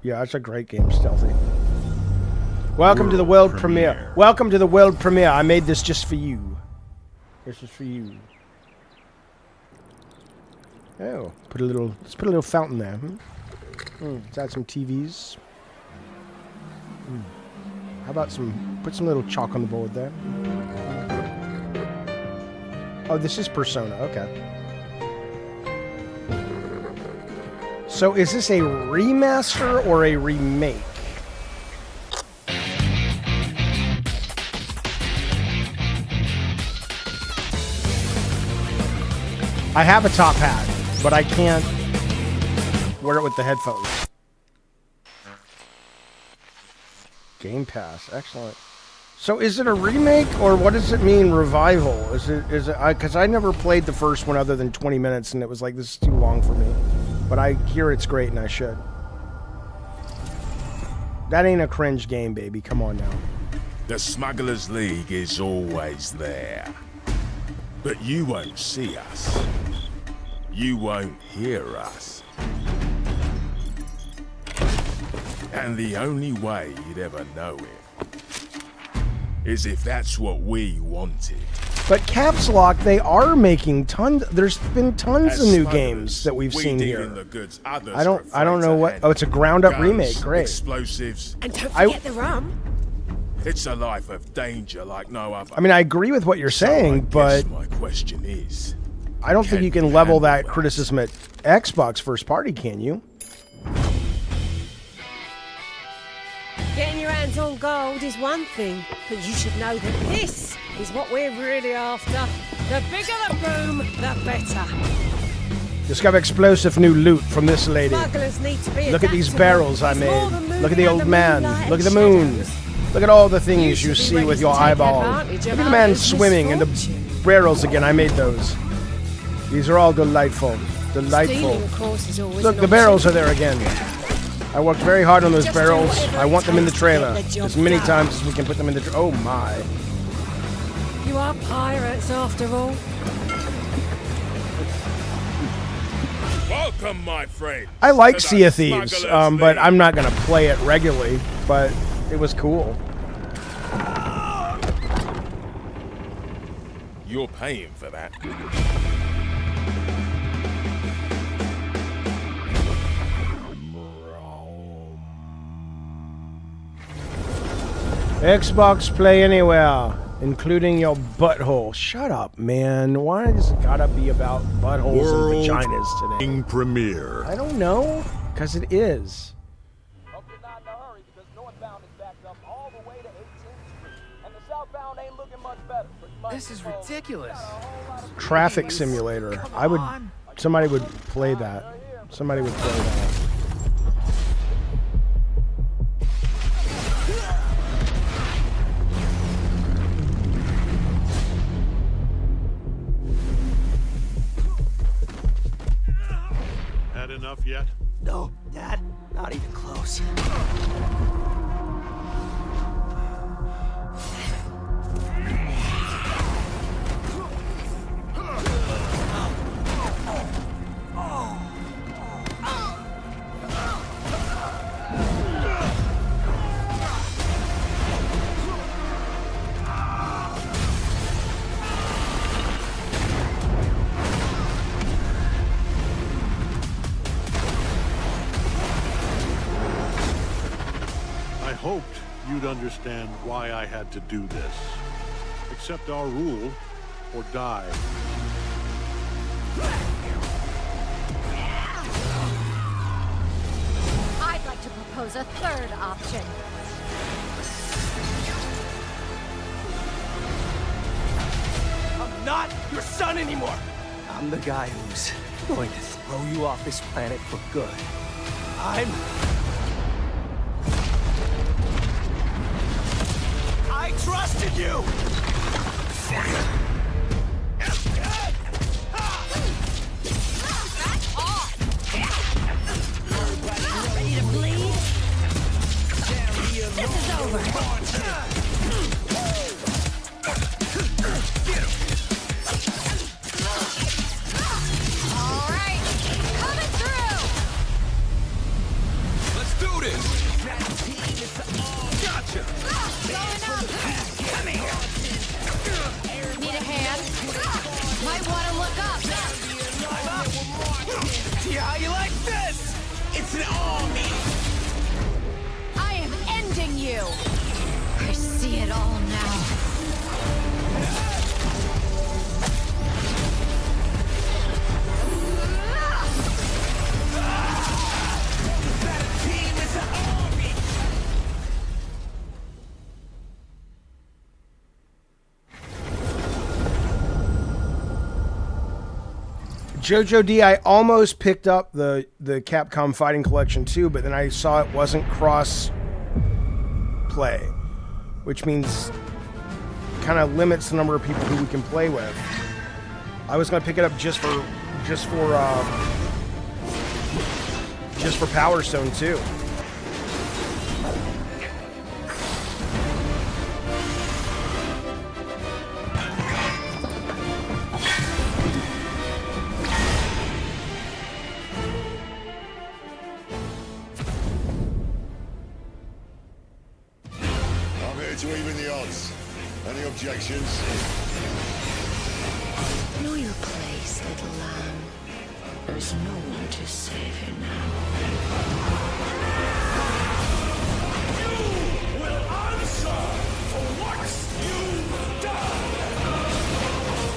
Yeah, it's a great game, Stealthy. Welcome to the world premiere. Welcome to the world premiere. I made this just for you. This is for you. Oh, let's put a little fountain there. Let's add some TVs. How about put some little chalk on the board there. Oh, this is Persona, okay. So is this a remaster or a remake? I have a top hat, but I can't wear it with the headphones. Game Pass, excellent. So is it a remake, or what does it mean, revival? Is it, because I never played the first one other than 20 minutes, and it was like, this is too long for me. But I hear it's great, and I should. That ain't a cringe game, baby. Come on now. The Smugglers League is always there. But you won't see us. You won't hear us. And the only way you'd ever know it is if that's what we wanted. But Caps Lock, they are making tons. There's been tons of new games that we've seen here. I don't know what. Oh, it's a ground-up remake. Great. Explosives. And don't forget the rum. It's a life of danger like no other. I mean, I agree with what you're saying, but my question is, I don't think you can level that criticism at Xbox first party, can you? Getting your hands on gold is one thing, but you should know that this is what we're really after. The bigger the boom, the better. Discover explosive new loot from this lady. Smugglers need to be Look at these adaptable. barrels I It's more made. than Look at the moving old man. light Look at the and moon. shadows. Look at all the things you should be see ready with to your take eyeball. advantage Look of at the man others' swimming and the misfortune. barrels again. I made those. These are all delightful. Delightful. Stealing, of course, is always Look, an the barrels are option. there again. I worked very hard on those Just do barrels. whatever I want them in the it takes to get trailer the job as many done. times as we can put them in the trailer. Oh my. You are pirates, after all. welcome, my friend. I like to the Sea of Thieves, Smugglers but League. I'm not going to play it regularly, but it was cool. You're paying for that. Xbox Play Anywhere, including your butthole. Shut up, man. Why does it gotta be about buttholes and vaginas today? Premiere. I don't know, because it is. This is ridiculous. Traffic Simulator. Somebody would play that. Somebody would play that. Had enough yet? No, Dad, not even close. I hoped you'd understand why I had to do this. Accept our rule or die. I'd like to propose a third option. I'm not your son anymore. I'm the guy who's going to throw you off this planet for good. I trusted you! want to look up. See how you like this? It's an army. I am ending you. I see it all now. Jojo D, I almost picked up the Capcom Fighting Collection too, but then I saw it wasn't cross play, which means kind of limits the number of people who we can play with. I was gonna pick it up just for Power Stone too. To even the odds. Any objections? Know your place, little lamb. There's no one to save you now. You will answer for what you've done.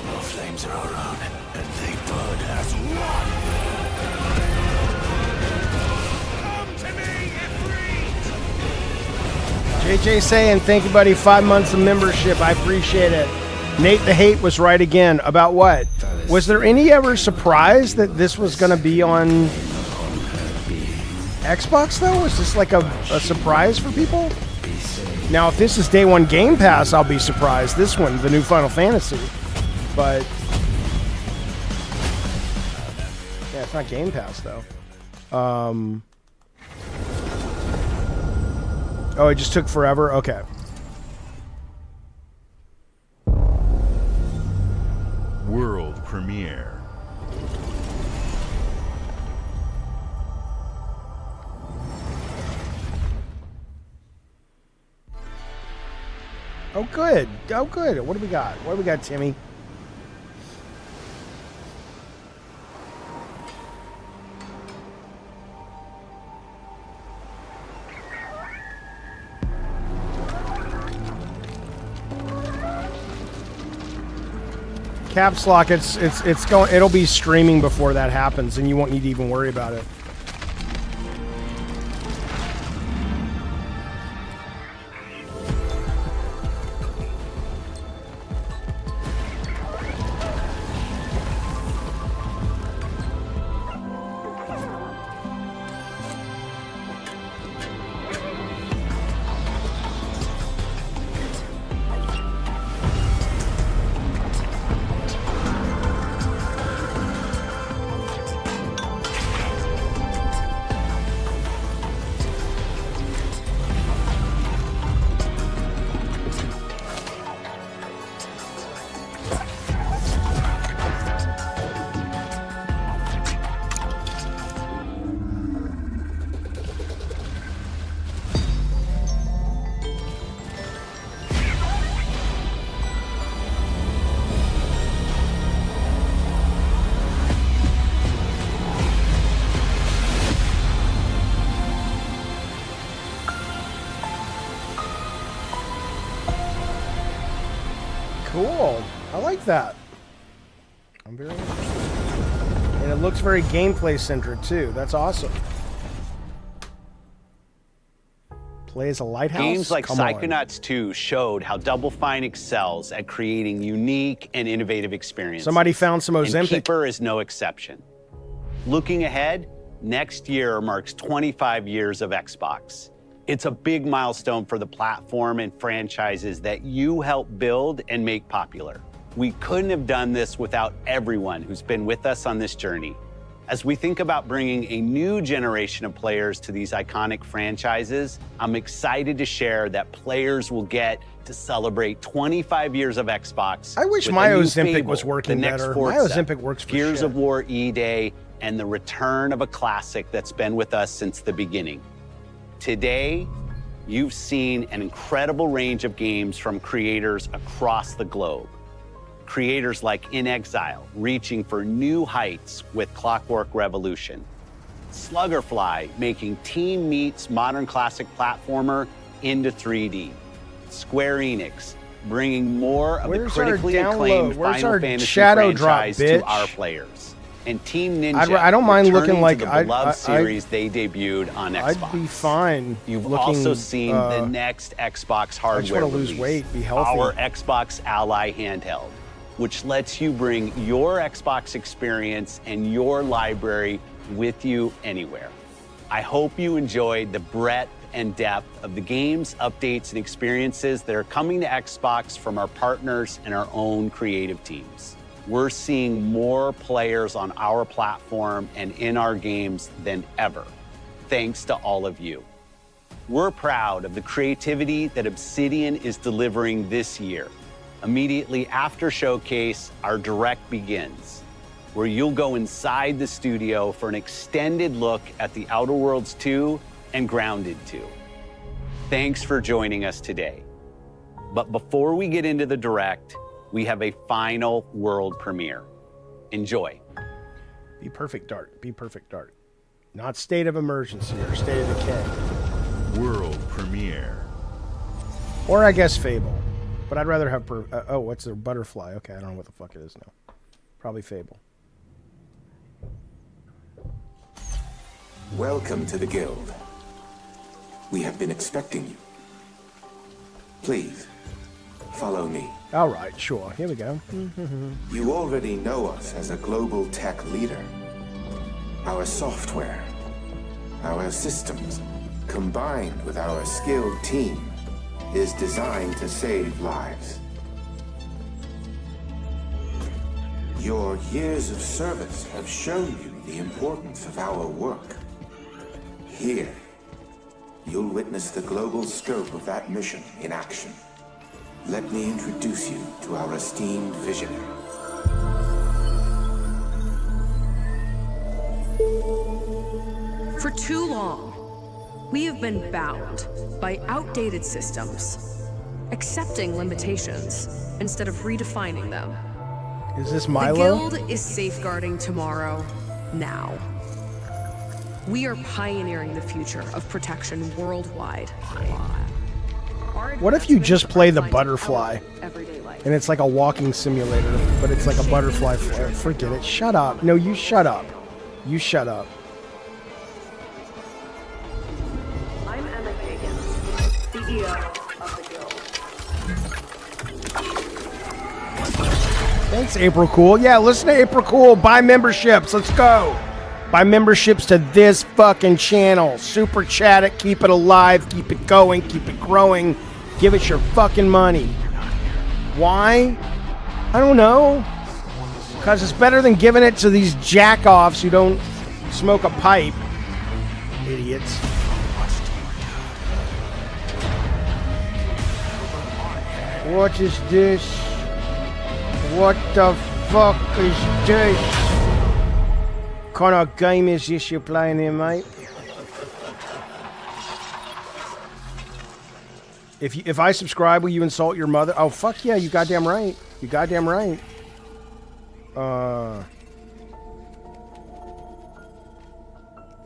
The flames are around, and they burn as one. JJ saying, thank you, buddy. 5 months of membership. I appreciate it. Nate the Hate was right again. About what? Was there any ever surprise that this was going to be on Xbox, though? Was this like a surprise for people? Now, if this is day one Game Pass, I'll be surprised. This one, the new Final Fantasy. But yeah, it's not Game Pass, though. Oh, it just took forever? Okay. World premiere. Oh, good. Oh, good. What do we got? What do we got, Timmy? Caps Lock, it's going. It'll be streaming before that happens, and you won't need to even worry about it. Cool. I like that. I'm very interested. And it looks very gameplay centric too. That's awesome. Play as a lighthouse? Games like Come on. Psychonauts 2 showed how Double Fine excels at creating unique and innovative experiences. Somebody found some Ozempic. And Keeper is no exception. Looking ahead, next year marks 25 years of Xbox. It's a big milestone for the platform and franchises that you helped build and make popular. We couldn't have done this without everyone who's been with us on this journey. As we think about bringing a new generation of players to these iconic franchises, I'm excited to share that players will get to celebrate 25 years of Xbox. I wish with my a new Ozempic Fable, was working the next better. Forza, My Ozempic works for Gears shit. of War E-Day, and the return of a classic that's been with us since the beginning. Today, you've seen an incredible range of games from creators across the globe. creators like In Exile reaching for new heights with Clockwork Revolution. Sluggerfly making Team Meat's modern classic platformer into 3D. Square Enix bringing more of the critically acclaimed Final Fantasy franchise to our players. And Team Ninja I don't mind looking like the beloved series they debuted on Xbox. I'd be fine. You've also seen the next Xbox hardware I just want to lose weight, be healthy. Our Xbox Ally handheld, which lets you bring your Xbox experience and your library with you anywhere. I hope you enjoyed the breadth and depth of the games, updates, and experiences that are coming to Xbox from our partners and our own creative teams. We're seeing more players on our platform and in our games than ever, thanks to all of you. We're proud of the creativity that Obsidian is delivering this year. Immediately after Showcase, our Direct begins, where you'll go inside the studio for an extended look at The Outer Worlds 2 and Grounded 2. Thanks for joining us today. But before we get into the Direct, we have a final world premiere. Enjoy. Be perfect, Dart. Be perfect, Dart. Not state of emergency or state of decay. World premiere. Or I guess Fable. But I'd rather have... oh, what's the butterfly? Okay, I don't know what the fuck it is now. Probably Fable. Welcome to the Guild. We have been expecting you. Please, follow me. All right, sure. Here we go. You already know us as a global tech leader. Our software, our systems, combined with our skilled team, is designed to save lives. Your years of service have shown you the importance of our work. Here, you'll witness the global scope of that mission in action. Let me introduce you to our esteemed visionary. For too long, we have been bound by outdated systems, accepting limitations instead of redefining them. Is this Milo? The Guild is safeguarding tomorrow, now. We are pioneering the future of protection worldwide. What if you just play the butterfly? And it's like a walking simulator, but it's like a butterfly. Forget it. Shut up. No, you shut up. You shut up. I'm Emma Kagan, CEO of the Guild. Thanks, April Cool. Yeah, listen to April Cool. Buy memberships. Let's go. Buy memberships to this fucking channel. Super chat it. Keep it alive. Keep it going. Keep it growing. Give us your fucking money. Why? I don't know. Because it's better than giving it to these jack-offs who don't smoke a pipe. Idiots. What is this? What the fuck is this? What kind of game is this you're playing here, mate? If I subscribe, will you insult your mother? Oh, fuck yeah, you goddamn right. You goddamn right.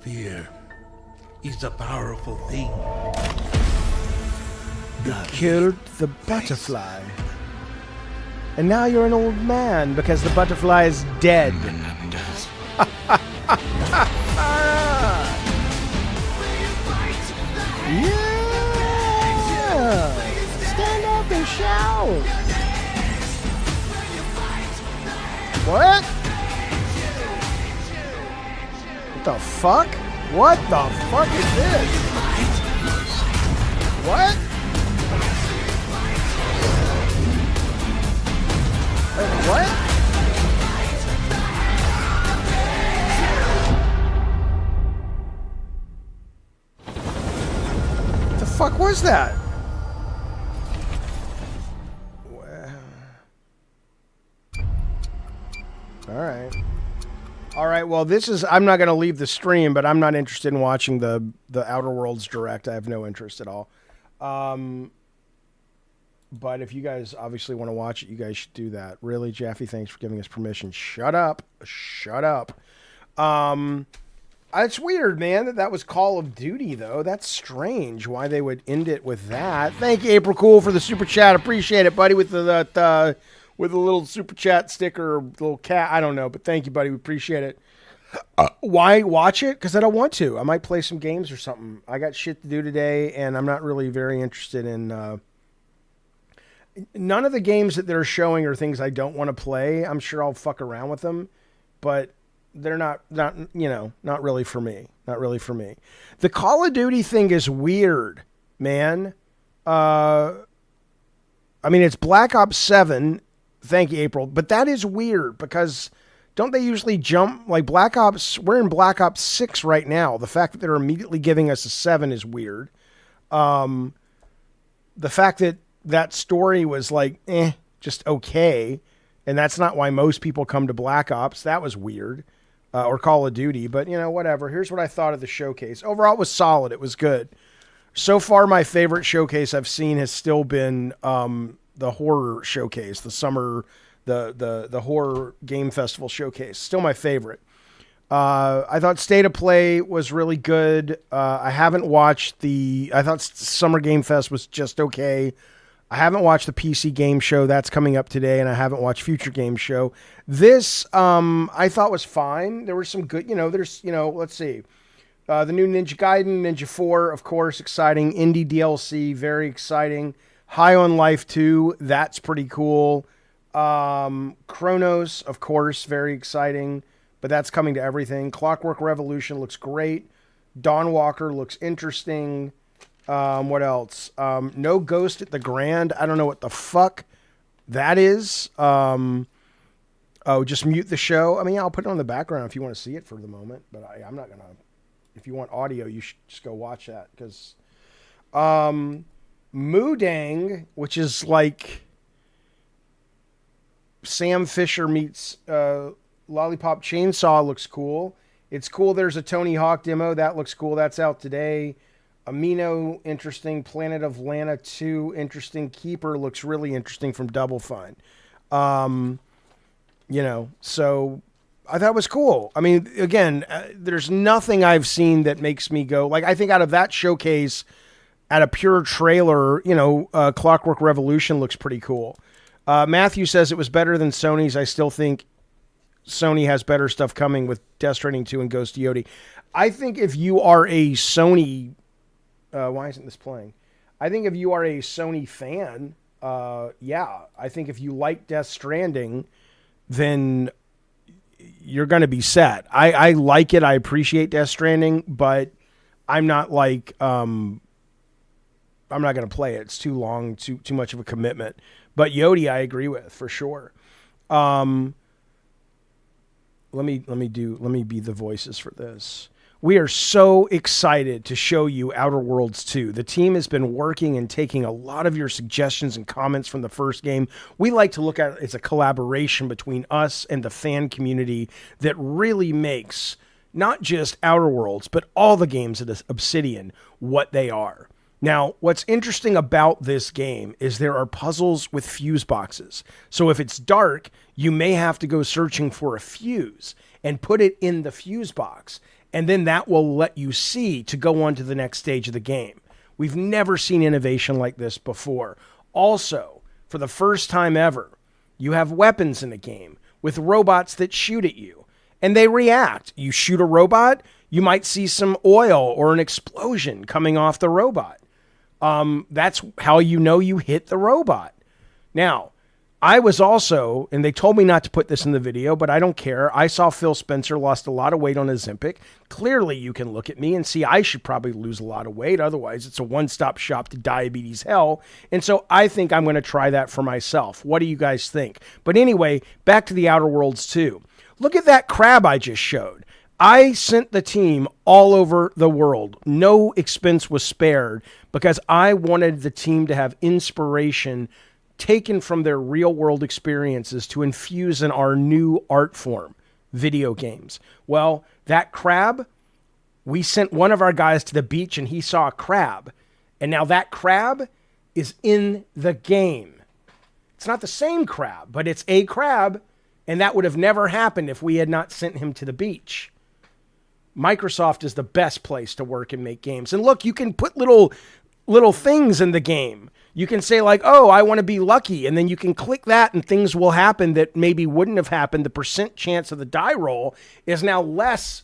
Fear is a powerful thing. You killed the butterfly. And now you're an old man because the butterfly is dead. Yeah! Stand up and shout! What? What the fuck? What the fuck is this? What? What? What the fuck was that? All right, well, this is... I'm not going to leave the stream, but I'm not interested in watching the Outer Worlds Direct. I have no interest at all. But if you guys obviously want to watch it, you guys should do that. Really, Jaffe, thanks for giving us permission. Shut up. Shut up. It's weird, man, that was Call of Duty, though. That's strange why they would end it with that. Thank you, April Cool, for the super chat. Appreciate it, buddy, with the little super chat sticker or little cat. I don't know, but thank you, buddy. We appreciate it. Why watch it? Because I don't want to. I might play some games or something. I got shit to do today, and I'm not really very interested in... None of the games that they're showing are things I don't want to play. I'm sure I'll fuck around with them, but they're not really for me. Not really for me. The Call of Duty thing is weird, man. I mean, it's Black Ops 7. Thank you, April. But that is weird because don't they usually jump like Black Ops? We're in Black Ops 6 right now. The fact that they're immediately giving us a 7 is weird. The fact that story was like, just okay. And that's not why most people come to Black Ops. That was weird. Or Call of Duty. But, whatever. Here's what I thought of the showcase. Overall, it was solid. It was good. So far, my favorite showcase I've seen has still been the horror showcase. The summer, the horror game festival showcase. Still my favorite. I thought State of Play was really good. I haven't watched I thought Summer Game Fest was just okay. I haven't watched the PC Game Show. That's coming up today, and I haven't watched Future Game Show. This, I thought was fine. There were some good, let's see. The new Ninja Gaiden, Ninja 4, of course, exciting. Indie DLC, very exciting. High on Life 2, that's pretty cool. Chronos, of course, very exciting, but that's coming to everything. Clockwork Revolution looks great. Dawnwalker looks interesting. What else? No Ghost at the Grand. I don't know what the fuck that is. Just mute the show. I mean, I'll put it on the background if you want to see it for the moment, but I'm not going to. If you want audio, you should just go watch that. Because Moodang, which is like Sam Fisher meets Lollipop Chainsaw, looks cool. It's cool. There's a Tony Hawk demo. That looks cool. That's out today. Amino, interesting. Planet of Lana 2, interesting. Keeper looks really interesting from Double Fine. So I thought it was cool. I mean, again, there's nothing I've seen that makes me go, like, I think out of that showcase, at a pure trailer, Clockwork Revolution looks pretty cool. Matthew says it was better than Sony's. I still think Sony has better stuff coming with Death Stranding 2 and Ghost Yodi. I think if you are a Sony... why isn't this playing? I think if you are a Sony fan, I think if you like Death Stranding, then you're going to be set. I like it. I appreciate Death Stranding, but I'm not like, I'm not going to play it. It's too long, too much of a commitment. But Yodi, I agree with for sure. Let me be the voices for this. We are so excited to show you Outer Worlds 2. The team has been working and taking a lot of your suggestions and comments from the first game. We like to look at it as a collaboration between us and the fan community that really makes not just Outer Worlds, but all the games at Obsidian what they are. Now, what's interesting about this game is there are puzzles with fuse boxes. So if it's dark, you may have to go searching for a fuse and put it in the fuse box. And then that will let you see to go on to the next stage of the game. We've never seen innovation like this before. Also, for the first time ever, you have weapons in the game with robots that shoot at you. And they react. You shoot a robot, you might see some oil or an explosion coming off the robot. That's how you know you hit the robot. Now, I was also, and they told me not to put this in the video, but I don't care. I saw Phil Spencer lost a lot of weight on Ozempic. Clearly, you can look at me and see I should probably lose a lot of weight. Otherwise, it's a one-stop shop to diabetes hell. And so I think I'm going to try that for myself. What do you guys think? But anyway, back to the Outer Worlds 2. Look at that crab I just showed. I sent the team all over the world. No expense was spared because I wanted the team to have inspiration taken from their real-world experiences to infuse in our new art form, video games. Well, that crab, we sent one of our guys to the beach and he saw a crab. And now that crab is in the game. It's not the same crab, but it's a crab, and that would have never happened if we had not sent him to the beach. Microsoft is the best place to work and make games. And look, you can put little things in the game. You can say like, oh, I want to be lucky. And then you can click that and things will happen that maybe wouldn't have happened. The percent chance of the die roll is now less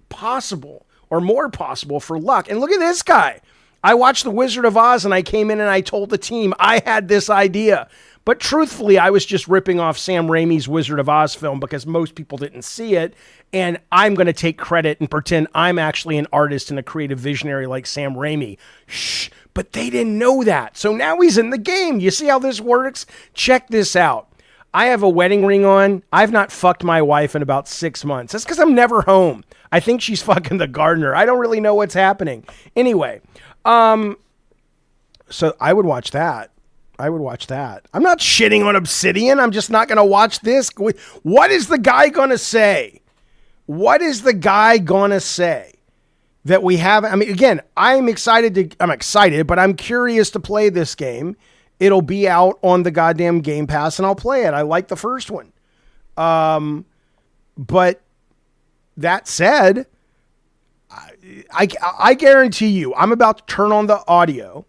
possible or more possible for luck. And look at this guy. I watched The Wizard of Oz and I came in and I told the team I had this idea. But truthfully, I was just ripping off Sam Raimi's Wizard of Oz film because most people didn't see it. And I'm going to take credit and pretend I'm actually an artist and a creative visionary like Sam Raimi. Shh. But they didn't know that. So now he's in the game. You see how this works? Check this out. I have a wedding ring on. I've not fucked my wife in about 6 months. That's because I'm never home. I think she's fucking the gardener. I don't really know what's happening. Anyway, so I would watch that. I'm not shitting on Obsidian. I'm just not going to watch this. What is the guy going to say? That we have? I mean, again, I'm excited, but I'm curious to play this game. It'll be out on the goddamn Game Pass and I'll play it. I like the first one. But that said, I guarantee you, I'm about to turn on the audio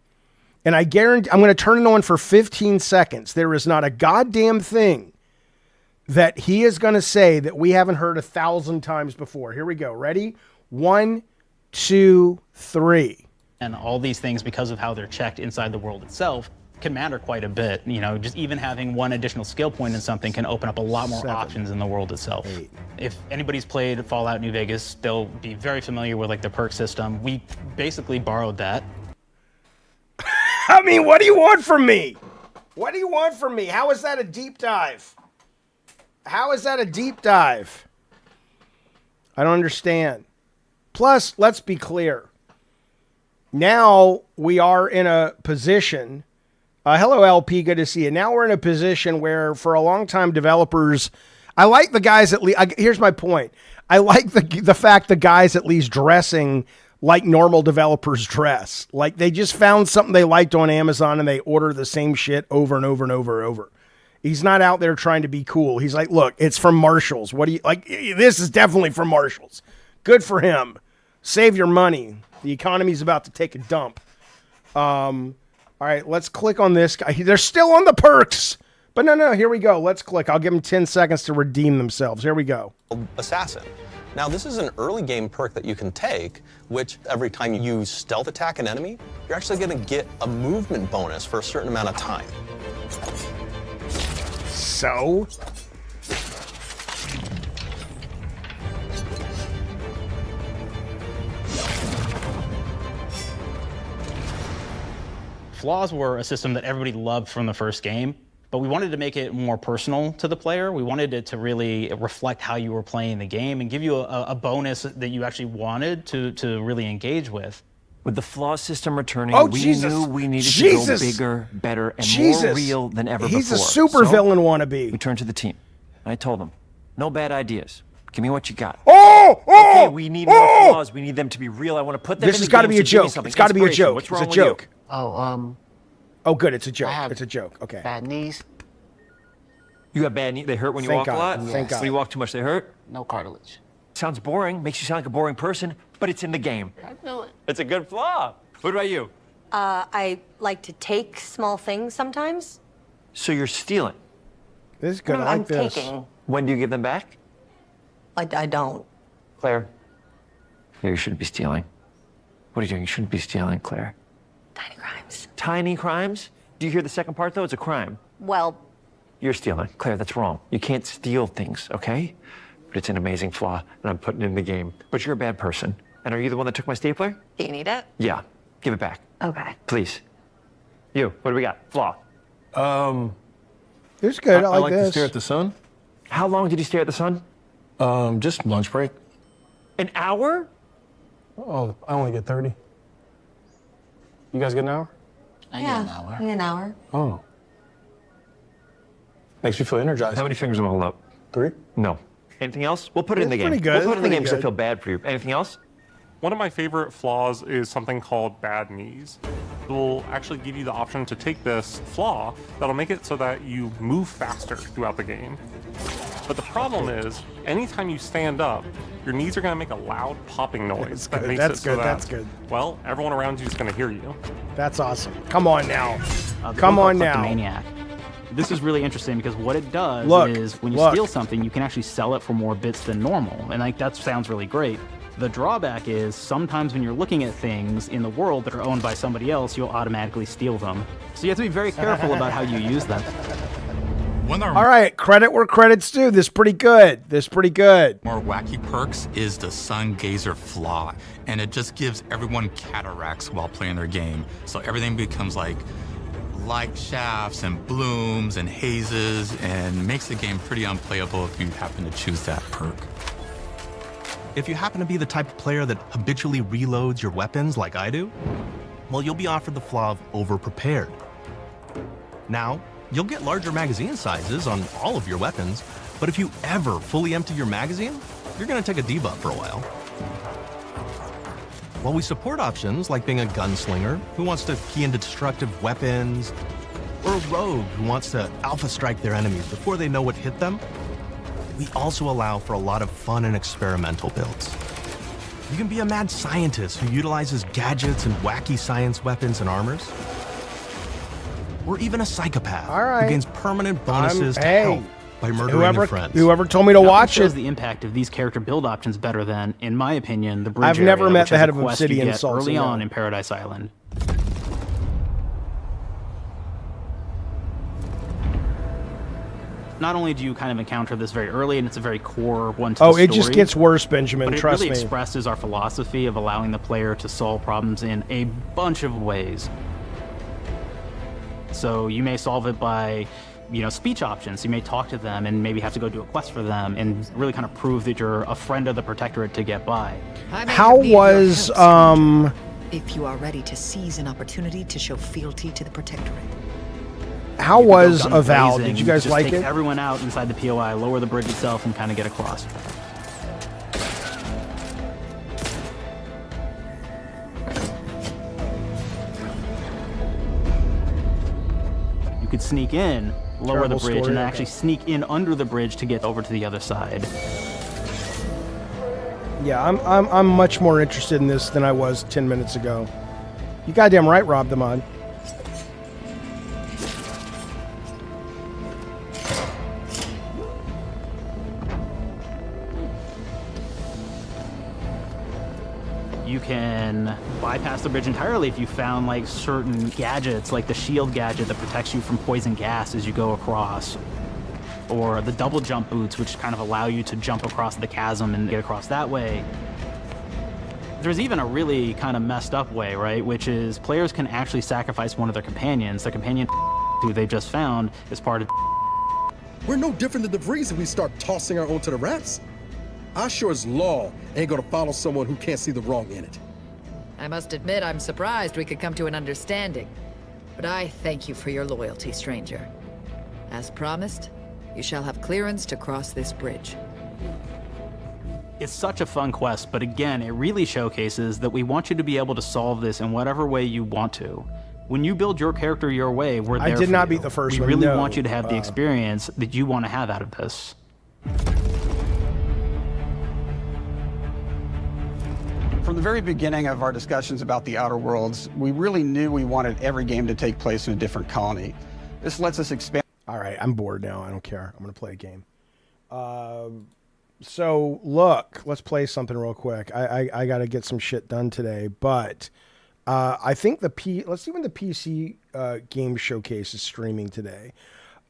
and I guarantee I'm going to turn it on for 15 seconds. There is not a goddamn thing that he is going to say that we haven't heard 1,000 times before. Here we go. Ready? 1, 2, 3. And all these things, because of how they're checked inside the world itself, can matter quite a bit. You know, just even having one additional skill point in something can open up a lot more options in the world itself. 8. If anybody's played Fallout New Vegas, they'll be very familiar with like the perk system. We basically borrowed that. I mean, what do you want from me? How is that a deep dive? I don't understand. Plus, let's be clear. Now we are in a position. Hello, LP. Good to see you. Now we're in a position where, for a long time, developers. I like the guys at least. Here's my point. I like the fact the guys at least dressing like normal developers dress. Like they just found something they liked on Amazon and they order the same shit over and over and over and over. He's not out there trying to be cool. He's like, look, it's from Marshalls. What do you like? This is definitely from Marshalls. Good for him. Save your money. The economy's about to take a dump. All right, let's click on this guy. They're still on the perks. But no, here we go. Let's click. I'll give them 10 seconds to redeem themselves. Here we go. Assassin. Now, this is an early game perk that you can take, which every time you stealth attack an enemy, you're actually going to get a movement bonus for a certain amount of time. So? Flaws were a system that everybody loved from the first game, but we wanted to make it more personal to the player. We wanted it to really reflect how you were playing the game and give you a bonus that you actually wanted to really engage with. With the flaw system returning, we knew we needed to go bigger, better, and more real than ever before. He's a super villain wannabe. We turned to the team. I told them, no bad ideas. Give me what you got. Okay, we need more flaws. We need them to be real. I want to put them in the game. This has got to be a joke. It's got to be a joke. What's It's wrong a with joke. you? Oh, good. It's a joke. It's a joke. Okay. Bad knees. You got bad knees? They hurt when you Thank walk God. a lot? Thank God. When you walk too much, they hurt? No cartilage. Sounds boring. Makes you sound like a boring person, but it's in the game. I know it. It's a good flaw. What about you? I like to take small things sometimes. So you're stealing? This is good. I like this. Taking. When do you give them back? I don't. Claire. Claire, you shouldn't be stealing. What are you doing? You shouldn't be stealing, Claire. Tiny crimes. Tiny crimes? Do you hear the second part, though? It's a crime. Well, You're stealing. Claire, that's wrong. You can't steal things, okay? But it's an amazing flaw, and I'm putting it in the game. But you're a bad person. And are you the one that took my stapler? do you need it? Yeah. Give it back. Okay. Please. You, what do we got? Flaw. This is good. I like to this. stare at the sun. How long did you stare at the sun? Just lunch break. An hour? Oh, I only get 30. You guys get an hour? I get an hour. An hour. Oh. Makes me feel energized. How many fingers am I holding up? 3. No. Anything else? We'll put it in the It's game. pretty good. We'll put it in the It's game because I pretty feel bad for you. Anything else? One of my favorite flaws is something called bad knees. will actually give you the option to take this flaw that'll make it so that you move faster throughout the game. But the problem is, anytime you stand up, your knees are going to make a loud popping noise. That's good. Well, everyone around you is going to hear you. That's awesome. Come on now. Come on now. Maniac. This is really interesting because what it does is when you steal something, you can actually sell it for more bits than normal. And like that sounds really great. The drawback is sometimes when you're looking at things in the world that are owned by somebody else, you'll automatically steal them. So you have to be very careful about how you use them. All right, credit where credit's due. This is pretty good. More wacky perks is the Sun Gazer Flaw, and it just gives everyone cataracts while playing their game. So everything becomes like light shafts and blooms and hazes, and makes the game pretty unplayable if you happen to choose that perk. If you happen to be the type of player that habitually reloads your weapons like I do, well, you'll be offered the flaw of overprepared. Now, you'll get larger magazine sizes on all of your weapons, but if you ever fully empty your magazine, you're going to take a debuff for a while. While we support options like being a gunslinger who wants to key into destructive weapons, or a rogue who wants to alpha strike their enemies before they know what hit them, we also allow for a lot of fun and experimental builds. You can be a mad scientist who utilizes gadgets and wacky science weapons and armors, or even a psychopath who gains permanent bonuses to help by murdering their friends. Whoever told me to watch shows it. the impact of these character build options better than, in my opinion, the bridge I've never area, met which the is head a of quest you Obsidian get Salty early now. on in Paradise Island. Not only do you kind of encounter this very early, and it's a very core one to the story. It just gets worse, Benjamin. But it Trust really me. expresses our philosophy of allowing the player to solve problems in a bunch of ways. So you may solve it by, speech options. You may talk to them and maybe have to go do a quest for them and really kind of prove that you're a friend of the Protectorate to get by. How was if you are ready to seize an opportunity to show fealty to the Protectorate. How was Guns Avowed? blazing, Did you guys just like take it? everyone out inside the POI, lower the bridge itself, and kind of get across. You could sneak in, lower Terrible the bridge, story, and then okay. actually sneak in under the bridge to get over to the other side. Yeah, I'm much more interested in this than I was 10 minutes ago. You goddamn right, Rob the Mod. You can bypass the bridge entirely if you found like certain gadgets, like the shield gadget that protects you from poison gas as you go across, or the double jump boots, which kind of allow you to jump across the chasm and get across that way. There's even a really kind of messed up way, right? Which is players can actually sacrifice one of their companions. The companion who they just found is part of. We're no different than the Breeze if we start tossing our own to the rats. I sure as law ain't gonna follow someone who can't see the wrong in it. I must admit, I'm surprised we could come to an understanding. But I thank you for your loyalty, stranger. As promised, you shall have clearance to cross this bridge. It's such a fun quest, but again, it really showcases that we want you to be able to solve this in whatever way you want to. When you build your character your way, we're there I did for not you. beat the first we one, really no. want you to have the experience that you want to have out of this. From the very beginning of our discussions about the Outer Worlds, we really knew we wanted every game to take place in a different colony. This lets us expand. All right, I'm bored now. I don't care. I'm going to play a game. So, look, let's play something real quick. I got to get some shit done today, but I think let's see when the PC game showcase is streaming today.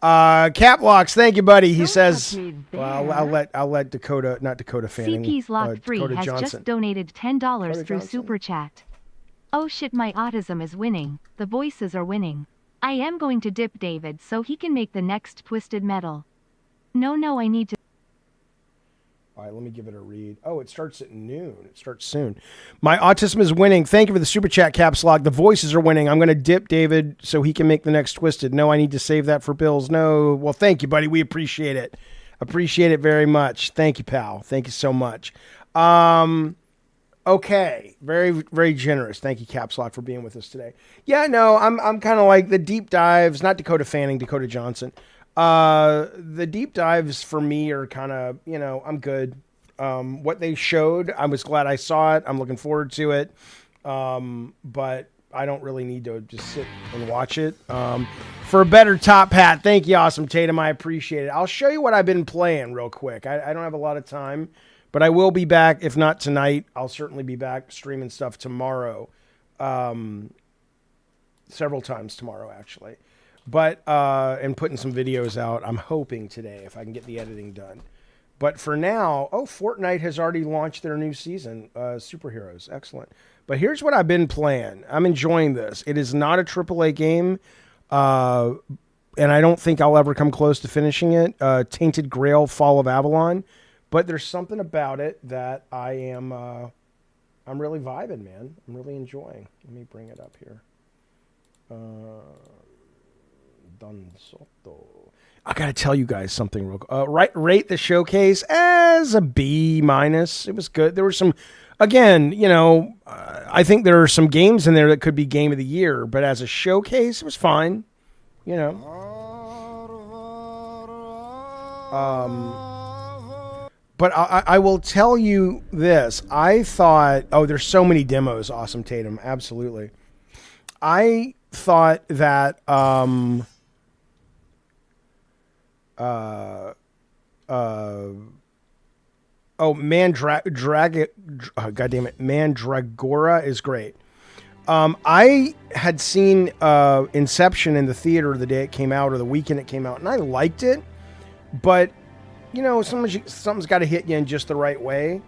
Caplocks, thank you, buddy. He says, well, I'll let Dakota, not Dakota Fanning. CP's Locked 3 Dakota has Johnson. just donated $10 Dakota through Johnson? Super Chat. Oh shit, my autism is winning. The voices are winning. I am going to dip David so he can make the next Twisted Metal. No, I need to. All right, let me give it a read. Oh, it starts at noon. It starts soon. My autism is winning. Thank you for the super chat, Caps Lock. The voices are winning. I'm going to dip David so he can make the next Twisted. No, I need to save that for Bills. No. Well, thank you, buddy. We appreciate it. Appreciate it very much. Thank you, pal. Thank you so much. Okay, very, very generous. Thank you, Caps Lock, for being with us today. Yeah, no, I'm kind of like the deep dives, not Dakota Fanning, Dakota Johnson. The deep dives for me are kind of, I'm good. What they showed, I was glad I saw it. I'm looking forward to it. But I don't really need to just sit and watch it. For a better top hat, thank you, Awesome Tatum. I appreciate it. I'll show you what I've been playing real quick. I don't have a lot of time. But I will be back, if not tonight. I'll certainly be back streaming stuff tomorrow. Several times tomorrow, actually. But, and putting some videos out, I'm hoping today, if I can get the editing done. But for now, Fortnite has already launched their new season, Superheroes. Excellent. But here's what I've been playing. I'm enjoying this. It is not a AAA game, and I don't think I'll ever come close to finishing it. Tainted Grail, Fall of Avalon. But there's something about it that I'm really vibing, man. I'm really enjoying. Let me bring it up here. Don Soto. I gotta tell you guys something real quick. Rate the Showcase as a B-. It was good. There were some, again, I think there are some games in there that could be Game of the Year, but as a showcase, it was fine. But I will tell you this. I thought, there's so many demos, Awesome Tatum. Absolutely. I thought that, God damn it, Mandragora is great. I had seen Inception in the theater the day it came out or the weekend it came out, and I liked it, but something's got to hit you in just the right way.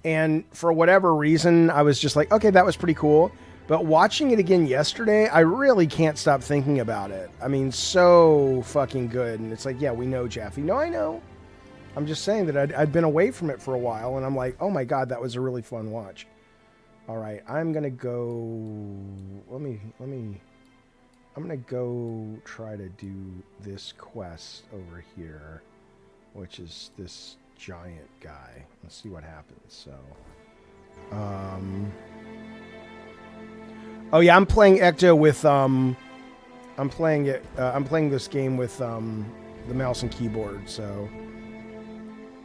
And for whatever reason, I was just like, okay, that was pretty cool. But watching it again yesterday, I really can't stop thinking about it. I mean, so fucking good. And it's like, yeah, we know, Jaffe. No, I know. I'm just saying that I'd been away from it for a while, and I'm like, oh my God, that was a really fun watch. All right, I'm going to go, I'm going to go try to do this quest over here, which is this giant guy. Let's see what happens. So, oh yeah, I'm playing Ecto with, I'm playing this game with, the mouse and keyboard, so.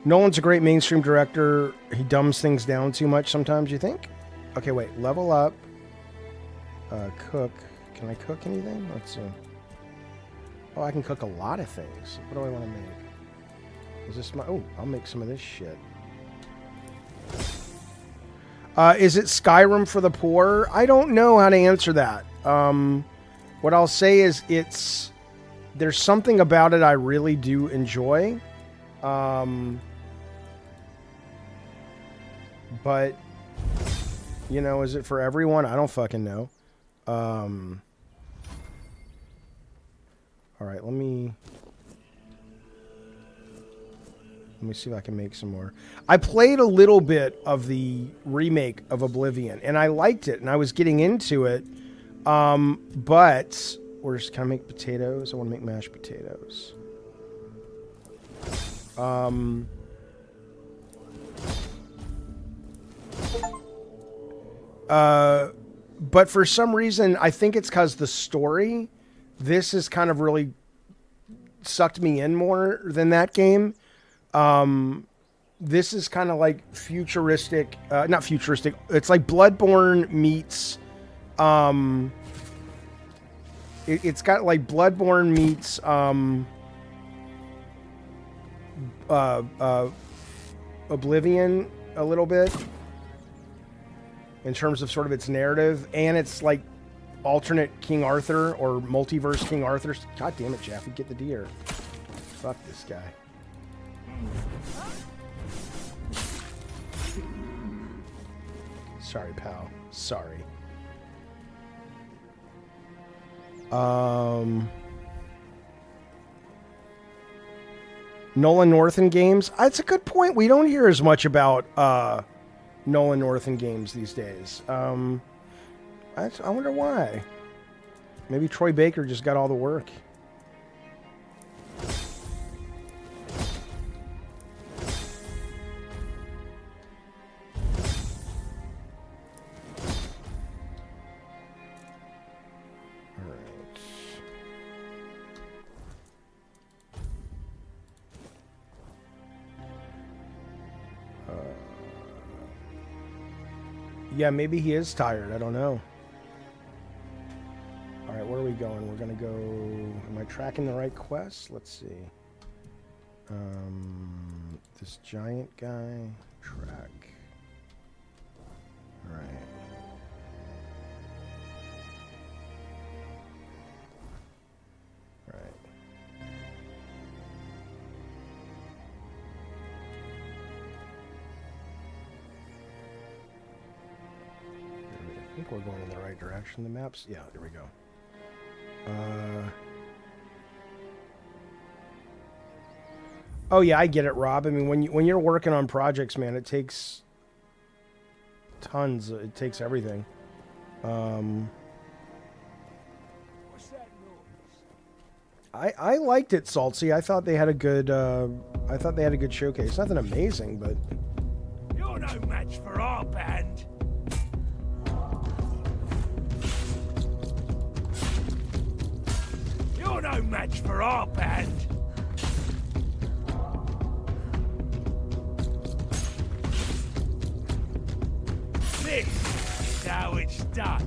Nolan's a great mainstream director. He dumbs things down too much sometimes, you think? Okay, wait. Level up. Cook. Can I cook anything? Let's see. Oh, I can cook a lot of things. What do I want to make? Is this my... Oh, I'll make some of this shit. Is it Skyrim for the poor? I don't know how to answer that. What I'll say is there's something about it I really do enjoy. But, is it for everyone? I don't fucking know. All right, let me see if I can make some more. I played a little bit of the remake of Oblivion, and I liked it, and I was getting into it. But can I make potatoes? I want to make mashed potatoes. But for some reason, I think it's because the story, this has kind of really sucked me in more than that game. This is kind of like futuristic, not futuristic. It's like Bloodborne meets, it's got like Bloodborne meets, Oblivion a little bit in terms of sort of its narrative, and it's like alternate King Arthur or multiverse King Arthur. God damn it, Jaffe, get the deer. Fuck this guy. Sorry, pal. Sorry. Nolan Northern games. It's a good point. We don't hear as much about Nolan Northern games these days. I wonder why. Maybe Troy Baker just got all the work. Yeah, maybe he is tired. I don't know. All right, where are we going? We're going to go... Am I tracking the right quest? Let's see. This giant guy. Track. All right. I think we're going in the right direction. The maps? Yeah, there we go. Oh yeah, I get it, Rob. I mean, when you're working on projects, man, it takes tons. It takes everything. I liked it, Saltsy. I thought they had a good. Showcase. Nothing amazing, but. You're no match for our band. You're no match for our band. This is how it's done.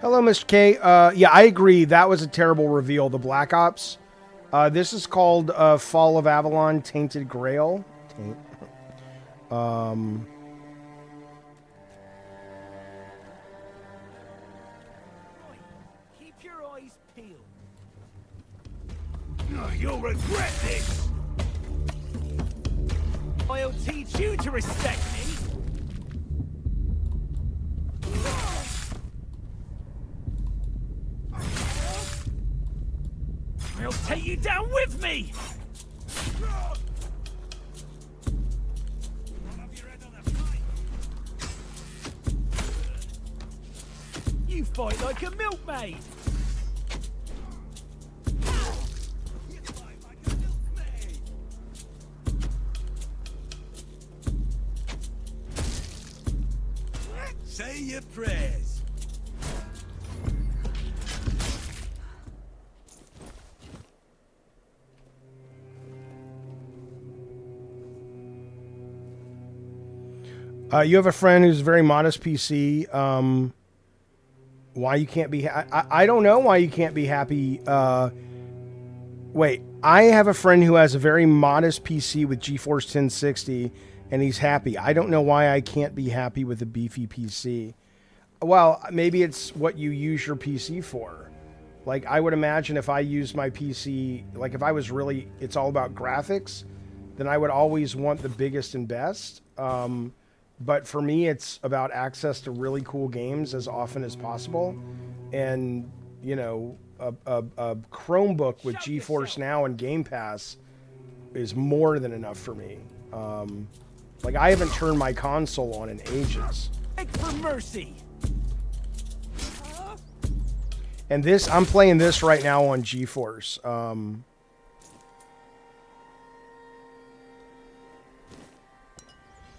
Hello, Mr. K. Yeah, I agree. That was a terrible reveal, the Black Ops. This is called Fall of Avalon Tainted Grail. Keep your eyes peeled. Oh, you'll regret this. I'll teach you to respect me. I'll take you down with me! You fight like a milkmaid! Say your prayers. You have a friend who's very modest PC. Why you can't be... I don't know why you can't be happy. Wait, I have a friend who has a very modest PC with GeForce 1060, and he's happy. I don't know why I can't be happy with a beefy PC. Well, maybe it's what you use your PC for. Like, I would imagine if I used my PC... Like, if I was really... It's all about graphics, then I would always want the biggest and best. But for me, it's about access to really cool games as often as possible. And, you know, a Chromebook with GeForce Now and Game Pass is more than enough for me. Like, I haven't turned my console on in ages. Beg for mercy. And this, I'm playing this right now on GeForce.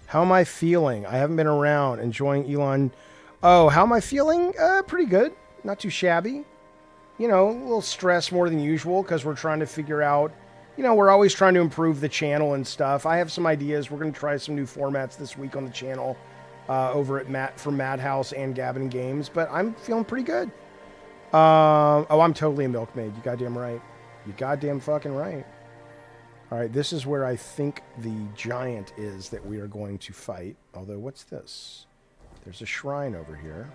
How am I feeling? I haven't been around. Enjoying Elon. Oh, how am I feeling? Pretty good. Not too shabby. You know, a little stress more than usual because we're trying to figure out, you know, we're always trying to improve the channel and stuff. I have some ideas. We're going to try some new formats this week on the channel over at from Madhouse and Gavin Games, but I'm feeling pretty good. Oh, I'm totally a milkmaid. You goddamn right. You goddamn fucking right. All right, this is where I think the giant is that we are going to fight. Although, what's this? There's a shrine over here.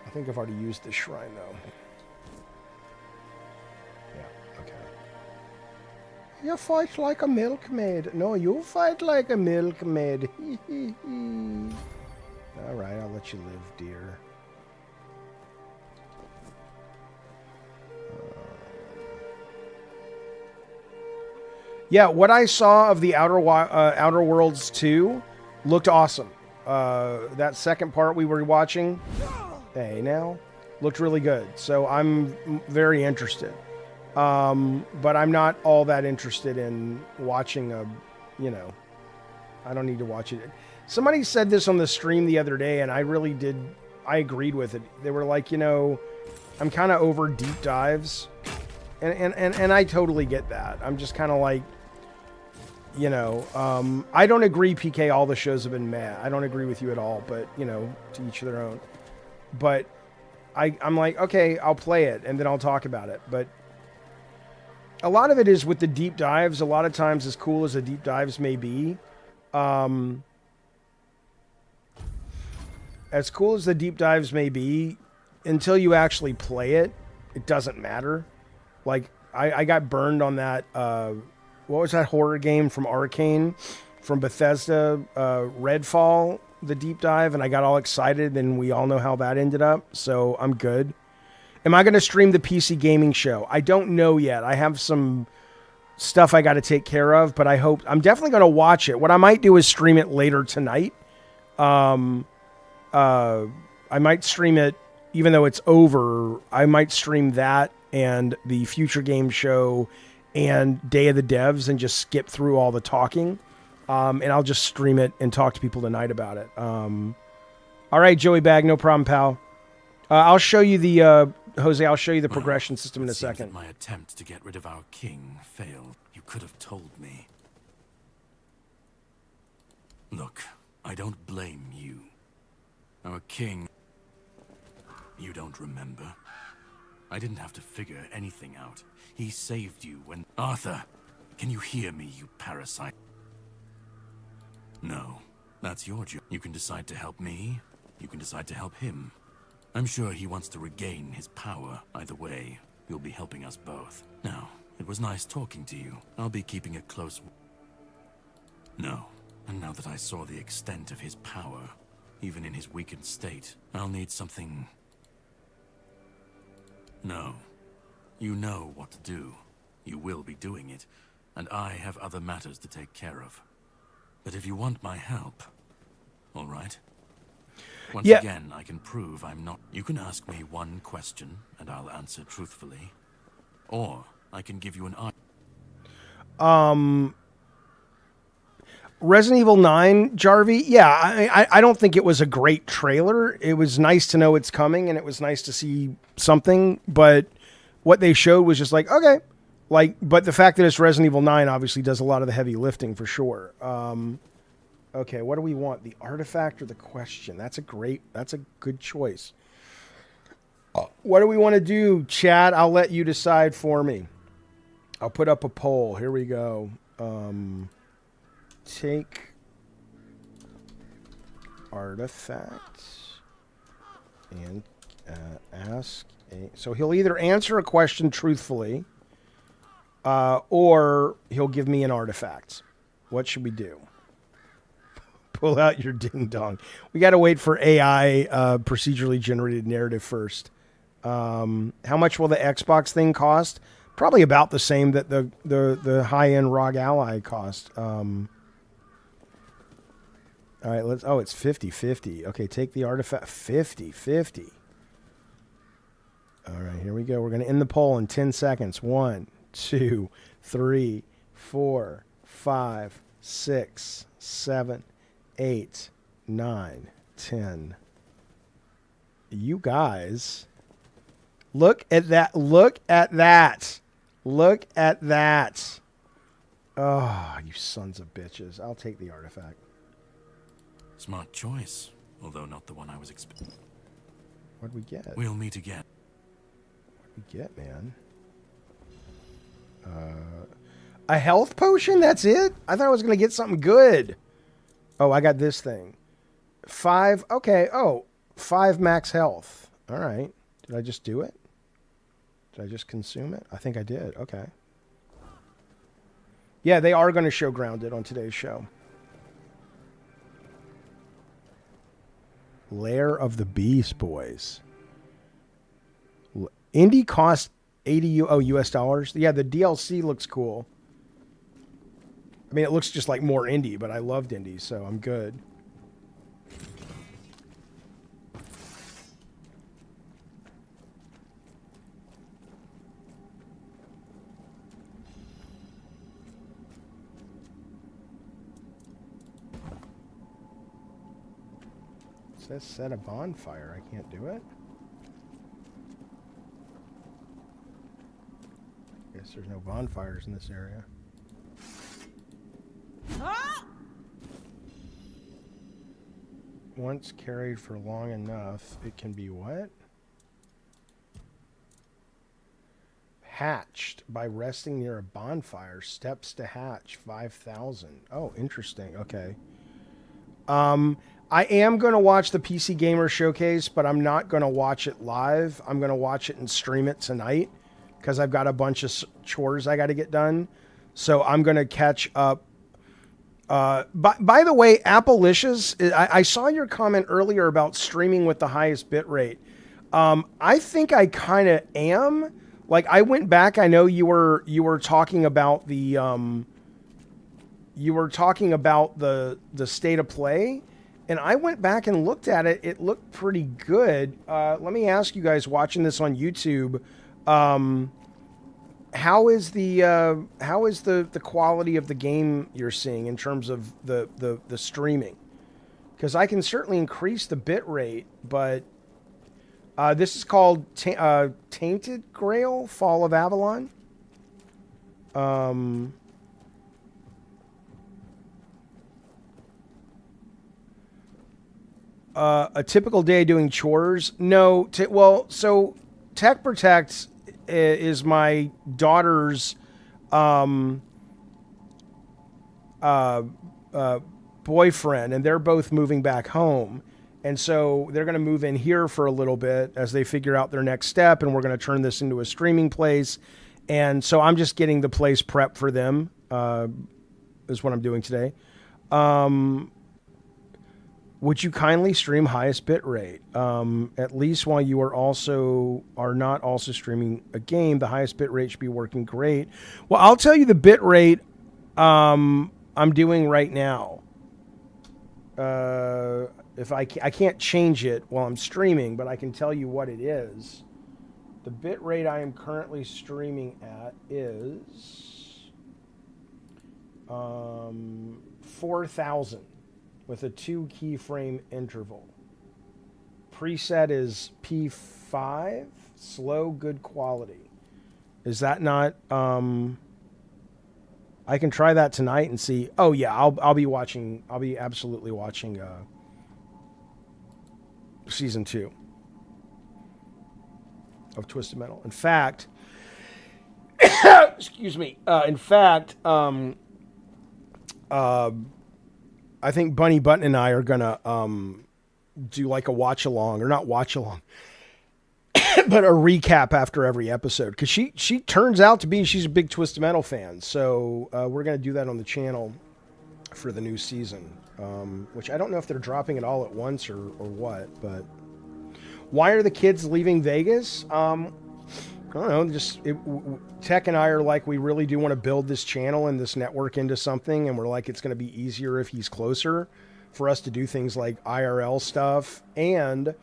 I think I've already used this shrine, though. Yeah, okay. You fight like a milkmaid. No, you fight like a milkmaid. All right, I'll let you live, dear. Yeah, what I saw of the Outer Worlds 2 looked awesome. That second part we were watching, hey now, looked really good. So I'm very interested. But I'm not all that interested in watching you know, I don't need to watch it. Somebody said this on the stream the other day, and I really did. I agreed with it. They were like, you know, I'm kind of over deep dives, and I totally get that. I'm just kind of like, you know, I don't agree, PK. All the shows have been meh. I don't agree with you at all, but you know, to each their own. But I'm like, okay, I'll play it and then I'll talk about it. But a lot of it is with the deep dives. A lot of times, as cool as the deep dives may be, as cool as the deep dives may be, until you actually play it, it doesn't matter. Like, I got burned on that, what was that horror game from Arcane, from Bethesda, Redfall, the deep dive, and I got all excited, and we all know how that ended up, so I'm good. Am I going to stream the PC gaming show? I don't know yet. I have some stuff I got to take care of, but I'm definitely going to watch it. What I might do is stream it later tonight. I might stream it, even though it's over, I might stream that and the Future Game Show and Day of the Devs and just skip through all the talking. And I'll just stream it and talk to people tonight about it. All right, Joey Bag, no problem, pal. I'll show you the, Jose, I'll show you the progression system in a second. My attempt to get rid of our king failed. You could have told me. Look, I don't blame you. Our king... You don't remember? I didn't have to figure anything out. He saved you when... Arthur, can you hear me, you parasite? No, that's your job. You can decide to help me. You can decide to help him. I'm sure he wants to regain his power. Either way, you'll be helping us both. Now, it was nice talking to you. I'll be keeping a close... No, and now that I saw the extent of his power, even in his weakened state, I'll need something... No. You know what to do. You will be doing it, and I have other matters to take care of. But if you want my help, all right? Once again, I can prove I'm not... You can ask me one question, and I'll answer truthfully. Or I can give you an... Resident Evil 9, Jarvie, yeah, I don't think it was a great trailer. It was nice to know it's coming, and it was nice to see something, but what they showed was just like, okay. Like, but the fact that it's Resident Evil 9 obviously does a lot of the heavy lifting for sure. Okay, what do we want? The artifact or the question? That's a good choice. What do we want to do, chat? I'll let you decide for me. I'll put up a poll. Here we go. Take artifacts and ask a... So he'll either answer a question truthfully, or he'll give me an artifact. What should we do? Pull out your ding dong. We got to wait for AI procedurally generated narrative first. How much will the Xbox thing cost? Probably about the same that the high-end ROG Ally cost. All right, let's... Oh, it's 50-50. Okay, take the artifact. 50-50. All right, here we go. We're going to end the poll in 10 seconds. 1, 2, 3, 4, 5, 6, 7, 8, 9, 10. You guys... Look at that. Look at that. Look at that. Oh, you sons of bitches. I'll take the artifact. Smart choice, although not the one I was expecting. What'd we get? We'll meet again. What'd we get, man? A health potion? That's it? I thought I was going to get something good. Oh, I got this thing. 5. Okay. Oh, 5 max health. All right. Did I just do it? Did I just consume it? I think I did. Okay. Yeah, they are going to show Grounded on today's show. Lair of the Beast Boys. Indie cost 80 US dollars. Yeah, the DLC looks cool. I mean, it looks just like more indie, but I loved indie, so I'm good. says set a bonfire. I can't do it. Guess there's no bonfires in this area. Once carried for long enough, it can be what? Hatched by resting near a bonfire. Steps to hatch 5,000. Oh, interesting. Okay. I am going to watch the PC Gamer Showcase, but I'm not going to watch it live. I'm going to watch it and stream it tonight because I've got a bunch of chores I got to get done. So I'm going to catch up. By the way, Appalicious, I saw your comment earlier about streaming with the highest bit rate. I think I kind of am. Like, I went back. I know you were talking about the the state of play, and I went back and looked at it. It looked pretty good. Let me ask you guys watching this on YouTube, how is the quality of the game you're seeing in terms of the streaming? Because I can certainly increase the bit rate, but this is called Tainted Grail: Fall of Avalon. A typical day doing chores? No. So Tech Protect is my daughter's boyfriend, and they're both moving back home. And so they're going to move in here for a little bit as they figure out their next step, and we're going to turn this into a streaming place. And so I'm just getting the place prepped for them, is what I'm doing today. Would you kindly stream highest bit rate? At least while you are not also streaming a game, the highest bit rate should be working great. Well, I'll tell you the bit rate I'm doing right now. If I can't change it while I'm streaming, but I can tell you what it is. The bit rate I am currently streaming at is 4,000 with a 2 keyframe interval. Preset is P5, slow, good quality. Is that not? I can try that tonight and see. Oh yeah, I'll be watching. I'll be absolutely watching season 2 of Twisted Metal. In fact, excuse me. In fact, I think Bunny Button and I are gonna do like a watch along, or not watch along, but a recap after every episode, because she turns out to be, she's a big Twisted Metal fan. So we're gonna do that on the channel for the new season, which I don't know if they're dropping it all at once or what. But why are the kids leaving Vegas? I don't know. Just Tech and I are like, we really do want to build this channel and this network into something, and we're like, it's going to be easier if he's closer for us to do things like IRL stuff, and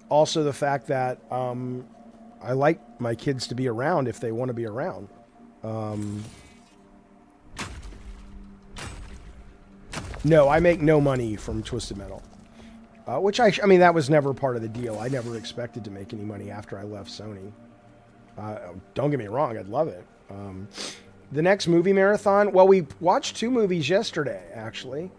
also the fact that I like my kids to be around if they want to be around. No, I make no money from Twisted Metal, which I mean, that was never part of the deal. I never expected to make any money after I left Sony. Don't get me wrong, I'd love it. The next movie marathon, well, we watched 2 movies yesterday, actually.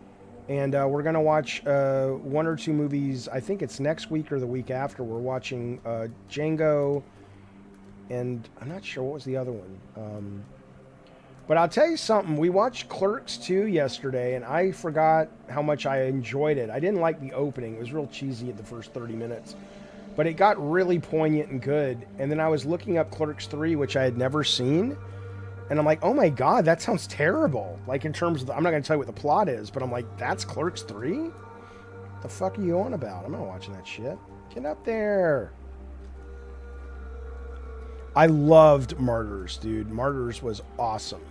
And we're going to watch 1 or 2 movies. I think it's next week or the week after. We're watching Django, and I'm not sure what was the other one. But I'll tell you something. We watched Clerks 2 yesterday, and I forgot how much I enjoyed it. I didn't like the opening. It was real cheesy at the first 30 minutes. But it got really poignant and good. And then I was looking up Clerks 3, which I had never seen. And I'm like, oh my God, that sounds terrible. Like, in terms of, I'm not going to tell you what the plot is, but I'm like, that's Clerks 3? What the fuck are you on about? I'm not watching that shit. Get up there. I loved Martyrs, dude. Martyrs was awesome.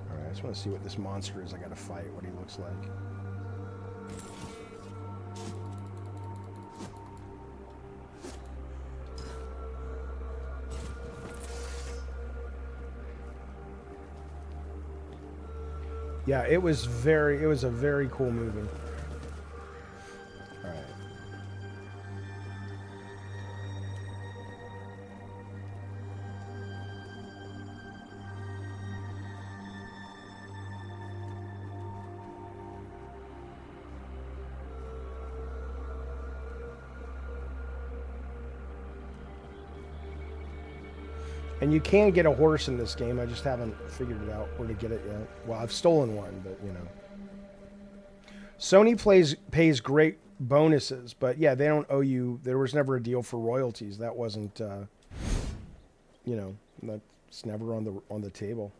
I just want to see what this monster is I got to fight, what he looks like. Yeah, it was a very cool movie. All right. And you can get a horse in this game. I just haven't figured it out where to get it yet. Well, I've stolen one, but you know. Sony pays great bonuses, but yeah, they don't owe you. There was never a deal for royalties. That wasn't, you know, that's never on the table.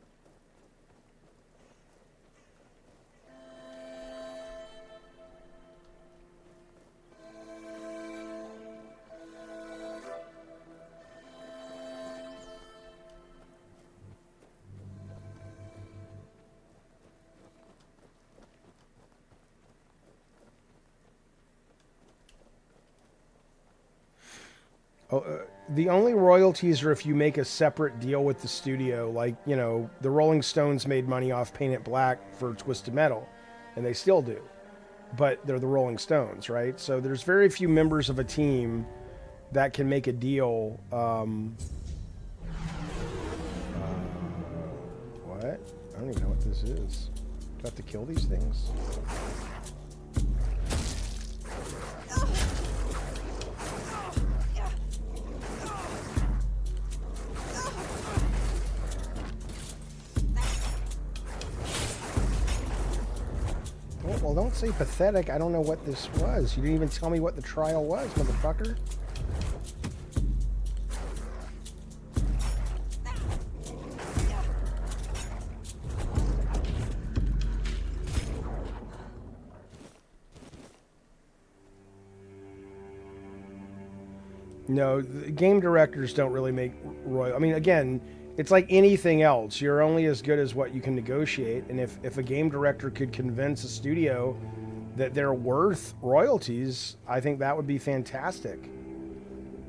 The only royalties are if you make a separate deal with the studio. Like, you know, the Rolling Stones made money off Paint It Black for Twisted Metal, and they still do. But they're the Rolling Stones, right? So there's very few members of a team that can make a deal. What? I don't even know what this is. Do I have to kill these things? Well, don't say pathetic. I don't know what this was. You didn't even tell me what the trial was, motherfucker. No, game directors don't really make royal. I mean, again, it's like anything else. You're only as good as what you can negotiate. And if a game director could convince a studio that they're worth royalties, I think that would be fantastic.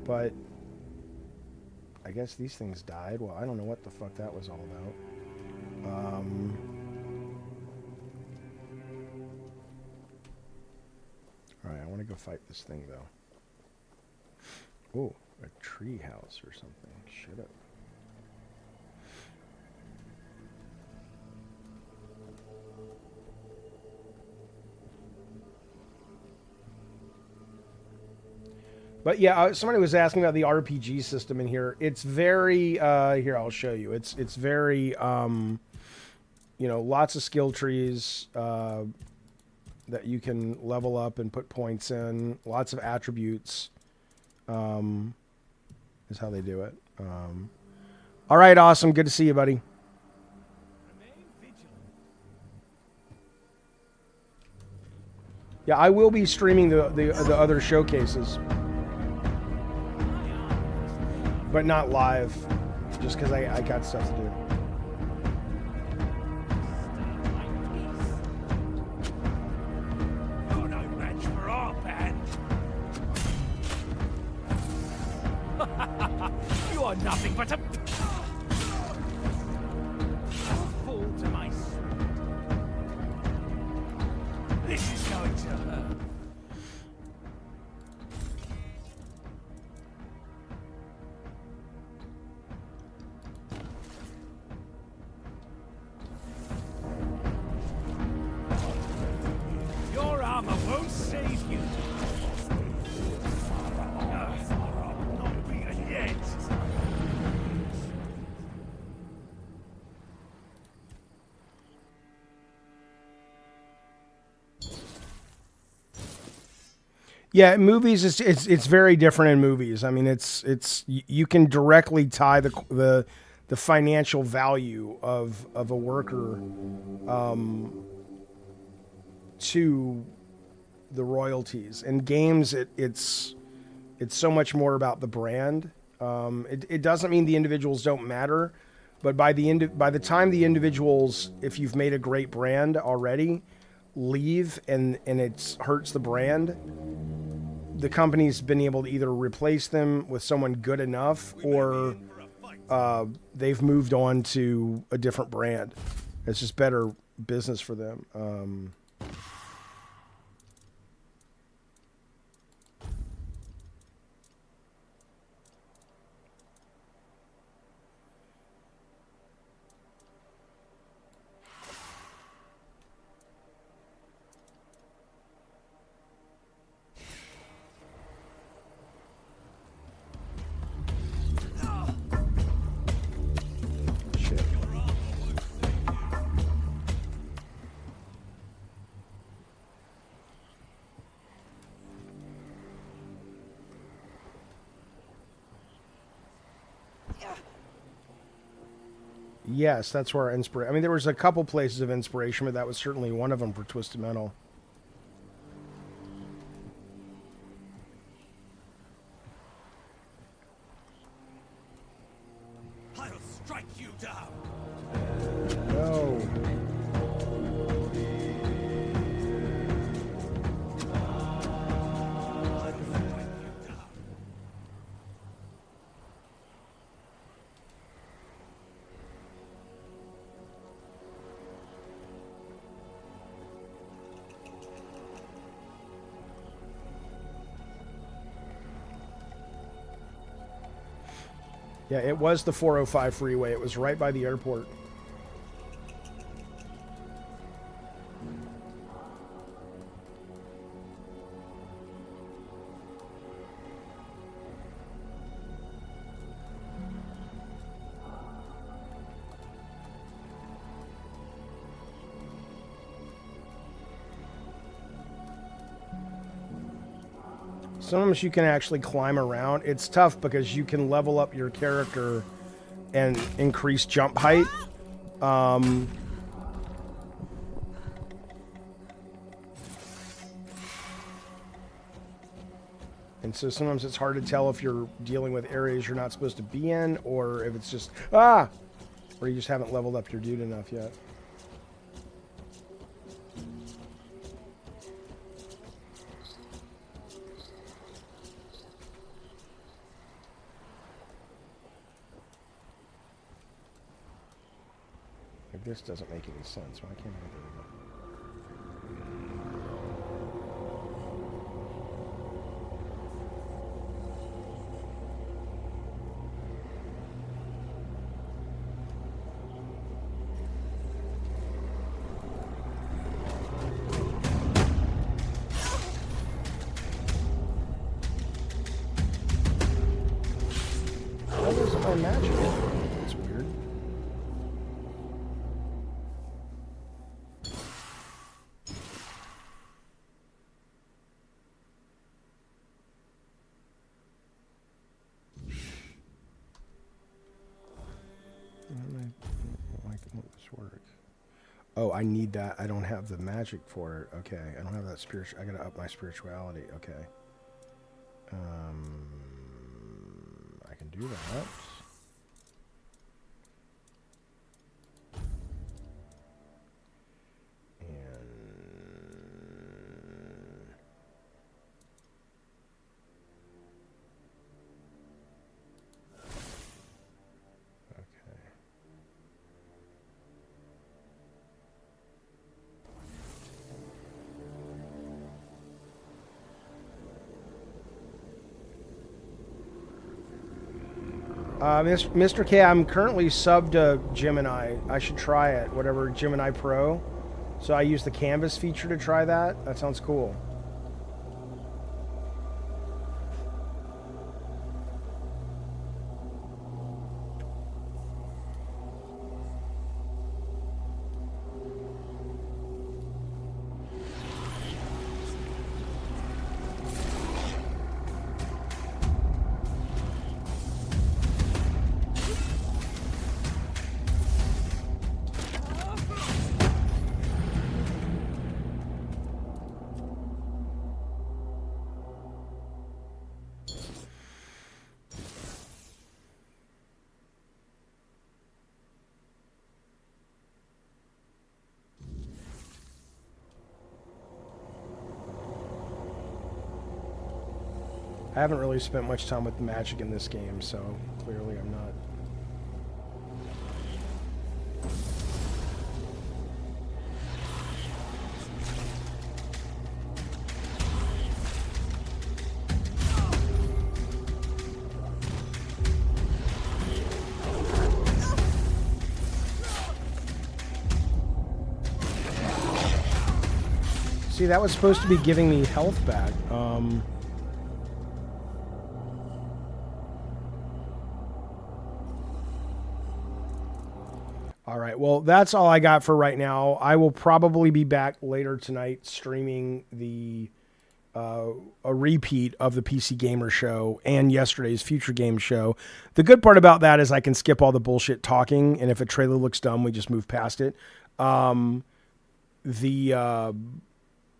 But I guess these things died. Well, I don't know what the fuck that was all about. All right, I want to go fight this thing, though. Oh, a tree house or something. Shut up. But yeah, somebody was asking about the RPG system in here. It's very here, I'll show you. It's very you know, lots of skill trees that you can level up and put points in. Lots of attributes is how they do it. All right, awesome. Good to see you, buddy. Yeah, I will be streaming the other showcases. But not live, just because I got stuff to do. You're no match for our band. You are nothing but a fool to my sword. This is going to hurt. Your armor won't save you. Not yet. Yeah, movies it's very different in movies. I mean, it's you can directly tie the financial value of a worker to the royalties. In games, it's so much more about the brand. It doesn't mean the individuals don't matter, but by the time the individuals, if you've made a great brand already, leave and it hurts the brand, the company's been able to either replace them with someone good enough or they've moved on to a different brand. It's just better business for them. Yes, that's where our inspiration... I mean, there was a couple places of inspiration, but that was certainly one of them for Twisted Metal. I'll strike you down. No. Yeah, it was the 405 freeway. It was right by the airport. Sometimes you can actually climb around. It's tough because you can level up your character and increase jump height. And so sometimes it's hard to tell if you're dealing with areas you're not supposed to be in, or if it's just, or you just haven't leveled up your dude enough yet. Like, this doesn't make any sense. Why can't I do that? Why doesn't my magic work? That's weird. Why won't this work? Oh, I need that. I don't have the magic for it. Okay, I don't have that spiritual. I gotta up my spirituality. Okay. I can do that. Mr. K, I'm currently subbed to Gemini. I should try it, whatever, Gemini Pro. So I use the canvas feature to try that. That sounds cool. I haven't really spent much time with magic in this game, so clearly I'm not. See, that was supposed to be giving me health back. All right, well, that's all I got for right now. I will probably be back later tonight streaming a repeat of the PC Gamer Show and yesterday's Future Game Show. The good part about that is I can skip all the bullshit talking, and if a trailer looks dumb, we just move past it.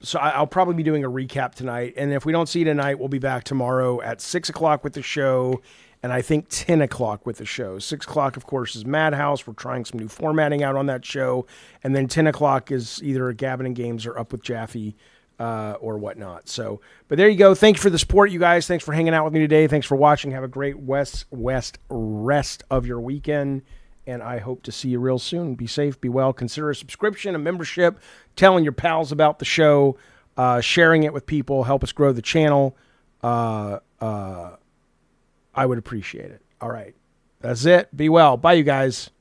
So I'll probably be doing a recap tonight, and if we don't see you tonight, we'll be back tomorrow at 6 o'clock with the show, and I think 10 o'clock with the show. 6 o'clock, of course, is Madhouse. We're trying some new formatting out on that show, and then 10 o'clock is either Gavin and Games or Up with Jaffe or whatnot. So, but there you go. Thank you for the support, you guys. Thanks for hanging out with me today. Thanks for watching. Have a great rest of your weekend, and I hope to see you real soon. Be safe, be well. Consider a subscription, a membership, telling your pals about the show, sharing it with people, help us grow the channel. I would appreciate it. All right. That's it. Be well. Bye, you guys.